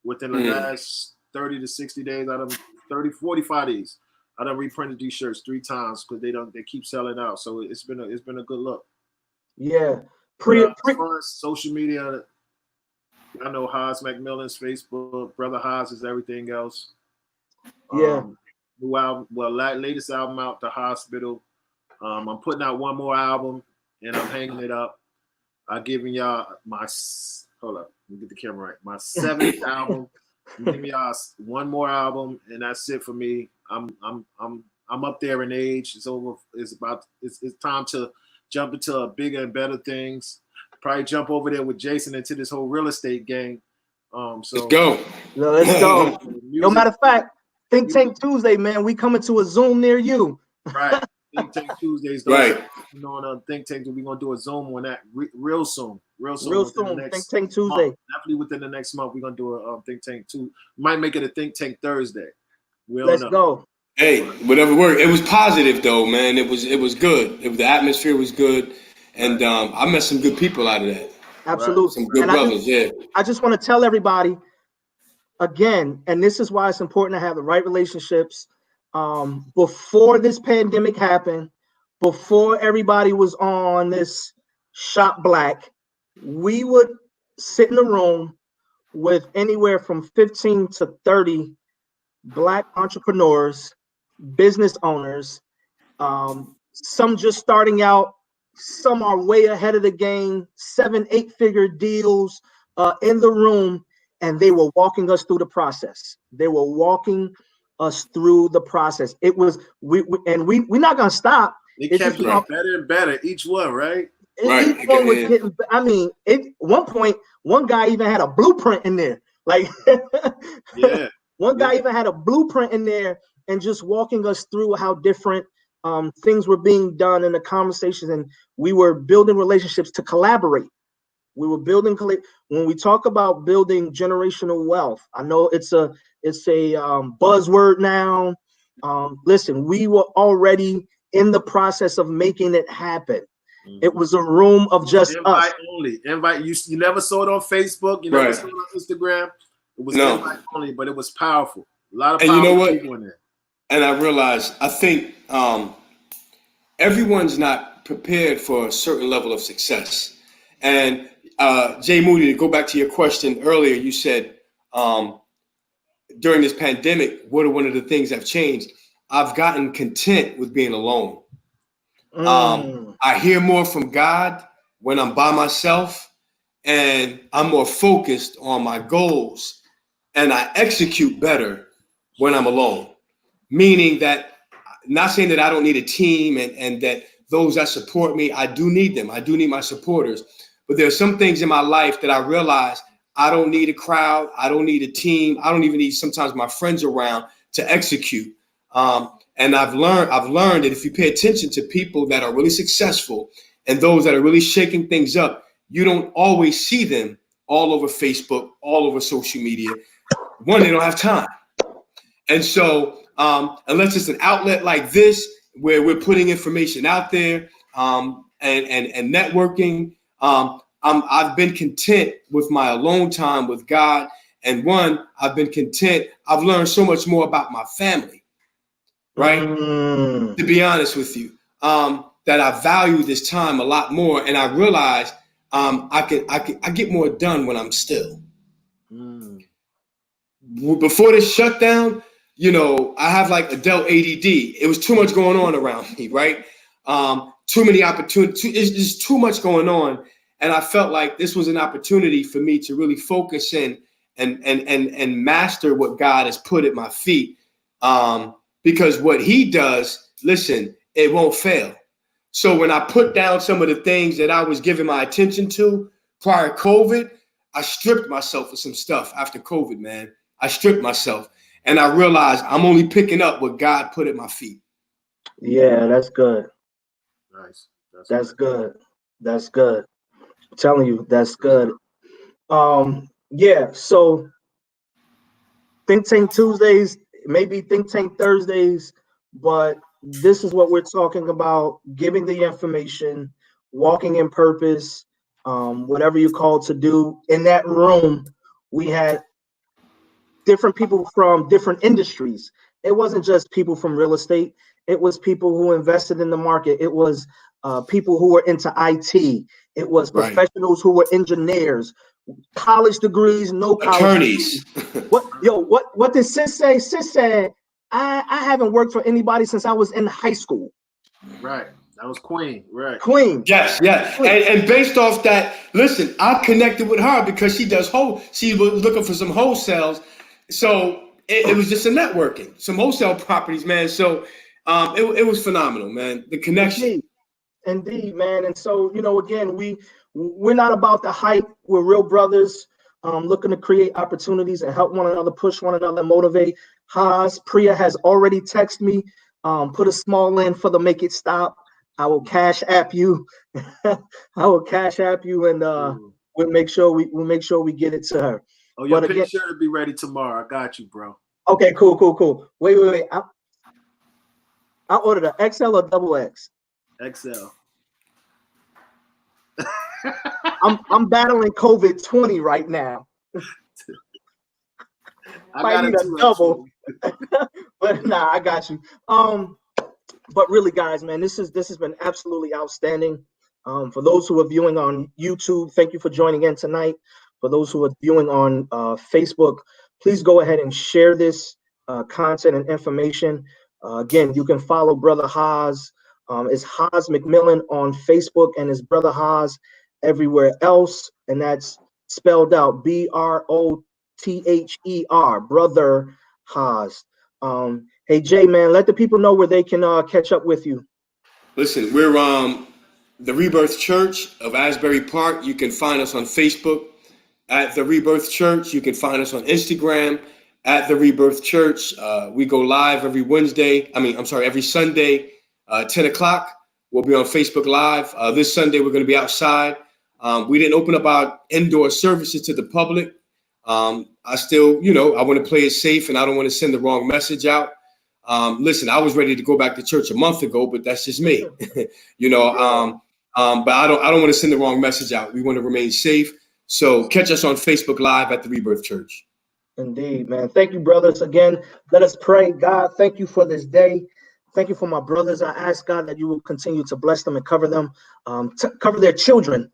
within the last 30 to 60 days, out of 30, 45 days, I done reprinted these shirts 3 times because they keep selling out. So it's been a good look. Yeah. But as far as social media, I know Hahz McMillan's Facebook, Brother Hahz is everything else. Yeah. New album, latest album out, The Hospital. I'm putting out one more album and I'm hanging it up. I'm giving y'all my hold up, let me get the camera right. My 7th album. I'm giving y'all one more album, and that's it for me. I'm up there in age. It's over. It's time to jump into bigger and better things. Probably jump over there with Jason into this whole real estate game. So let's go. No, let's go. No matter of fact, Think Tank Tuesday, man. We coming to a Zoom near you. Right. Think Tank Tuesdays. Right. You know, on Think Tank, we're gonna do a Zoom on that real soon. Real soon. Think Tank Tuesday. Month. Definitely within the next month, we're gonna do a Think Tank too. Might make it a Think Tank Thursday. Let's go. Hey, whatever worked. It was positive though, man. It was good. The atmosphere was good, and I met some good people out of that. Absolutely. Some good brothers. I just want to tell everybody again, and this is why it's important to have the right relationships. Before this pandemic happened, before everybody was on this shop black, we would sit in the room with anywhere from 15 to 30 Black entrepreneurs, business owners, some just starting out, some are way ahead of the game, 7-8 figure deals in the room, and they were walking us through the process. They were walking us through the process. It was we're not gonna stop. They kept getting better and better, each one, right? Each one was getting. I mean, at one point, one guy even had a blueprint in there. Like, yeah, one guy even had a blueprint in there, and just walking us through how different things were being done in the conversations, and we were building relationships to collaborate. We were building. When we talk about building generational wealth, I know it's a buzzword now. Listen, we were already in the process of making it happen. It was a room of just invite us. Only invite. You never saw it on Facebook. You never saw it on Instagram. It was invite only, but it was powerful. A lot of powerful people in there. And I realized, I think everyone's not prepared for a certain level of success. And Jay Moody, to go back to your question earlier, you said during this pandemic, what are one of the things I've changed? I've gotten content with being alone. I hear more from God when I'm by myself, and I'm more focused on my goals, and I execute better when I'm alone. Meaning that, not saying that I don't need a team and that those that support me, I do need them. I do need my supporters. But there are some things in my life that I realize I don't need a crowd. I don't need a team. I don't even need sometimes my friends around to execute. And I've learned that if you pay attention to people that are really successful and those that are really shaking things up, you don't always see them all over Facebook, all over social media. One, they don't have time. And so unless it's an outlet like this, where we're putting information out there and networking, I've been content with my alone time with God. And one, I've been content. I've learned so much more about my family, right? To be honest with you, that I value this time a lot more. And I realize I get more done when I'm still. Before this shutdown, you know, I have like adult ADD. It was too much going on around me, right? Too many opportunities. It's just too much going on. And I felt like this was an opportunity for me to really focus in and master what God has put at my feet. Because what he does, listen, it won't fail. So when I put down some of the things that I was giving my attention to prior to COVID, I stripped myself of some stuff after COVID, man. I stripped myself. And I realized I'm only picking up what God put at my feet. Yeah, that's good. Nice. That's good. That's good. I'm telling you, that's good. Yeah, so Think Tank Tuesdays, maybe Think Tank Thursdays, but this is what we're talking about: giving the information, walking in purpose, whatever you're called to do. In that room, we had different people from different industries. It wasn't just people from real estate. It was people who invested in the market. It was people who were into IT. It was Right. professionals who were engineers, college degrees, no college Attorneys. degrees. What did Sis say? Sis said, I haven't worked for anybody since I was in high school. Right. That was Queen. Right. Queen. Yes, yes. And based off that, listen, I connected with her because she was looking for some wholesales. So it was just a networking, some wholesale properties, man. So it was phenomenal, man. The connection. Indeed, man. And so, again, we're not about the hype. We're real brothers, looking to create opportunities and help one another, push one another, motivate. Hahz, Priya has already texted me. Put a small in for the Make It Stop. I will cash app you. I will cash app you, and we'll make sure we get it to her. Oh, your But pink shirt will be ready tomorrow. I got you, bro. Okay, cool. Wait. I ordered an XL or double X. XL. I'm battling COVID-20 right now. I need a double. But nah, I got you. But really, guys, man, this has been absolutely outstanding. For those who are viewing on YouTube, thank you for joining in tonight. For those who are viewing on Facebook, please go ahead and share this content and information. Again, you can follow Brother Hahz. It's Hahz McMillan on Facebook, and his Brother Hahz everywhere else, and that's spelled out BROTHER, Brother Hahz. Hey Jay, man, let the people know where they can catch up with you. Listen, we're the Rebirth Church of Asbury Park. You can find us on Facebook at the Rebirth Church. You can find us on Instagram at the Rebirth Church. We go live every Sunday, 10 o'clock. We'll be on Facebook Live. This Sunday, we're going to be outside. We didn't open up our indoor services to the public. I still, I want to play it safe, and I don't want to send the wrong message out. Listen, I was ready to go back to church a month ago, but that's just me, but I don't want to send the wrong message out. We want to remain safe. So catch us on Facebook Live at the Rebirth Church. Indeed, man. Thank you, brothers. Again, let us pray. God, thank you for this day. Thank you for my brothers. I ask God that you will continue to bless them and cover them, cover their children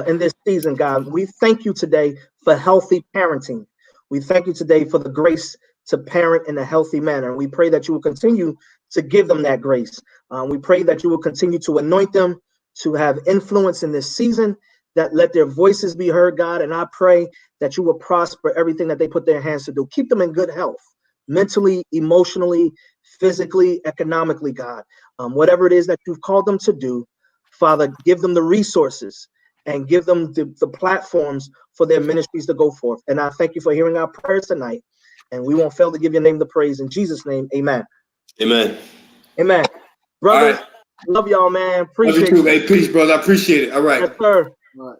in this season, God. We thank you today for healthy parenting. We thank you today for the grace to parent in a healthy manner. We pray that you will continue to give them that grace. We pray that you will continue to anoint them to have influence in this season, that let their voices be heard, God. And I pray that you will prosper everything that they put their hands to do. Keep them in good health, mentally, emotionally, physically, economically, God. Whatever it is that you've called them to do, Father, give them the resources and give them the platforms for their ministries to go forth. And I thank you for hearing our prayers tonight. And we won't fail to give your name the praise. In Jesus' name, amen. Amen. Amen. Brothers, right. Love y'all, man. Appreciate you. Hey, peace, brother. I appreciate it. All right. Yes, sir. All right.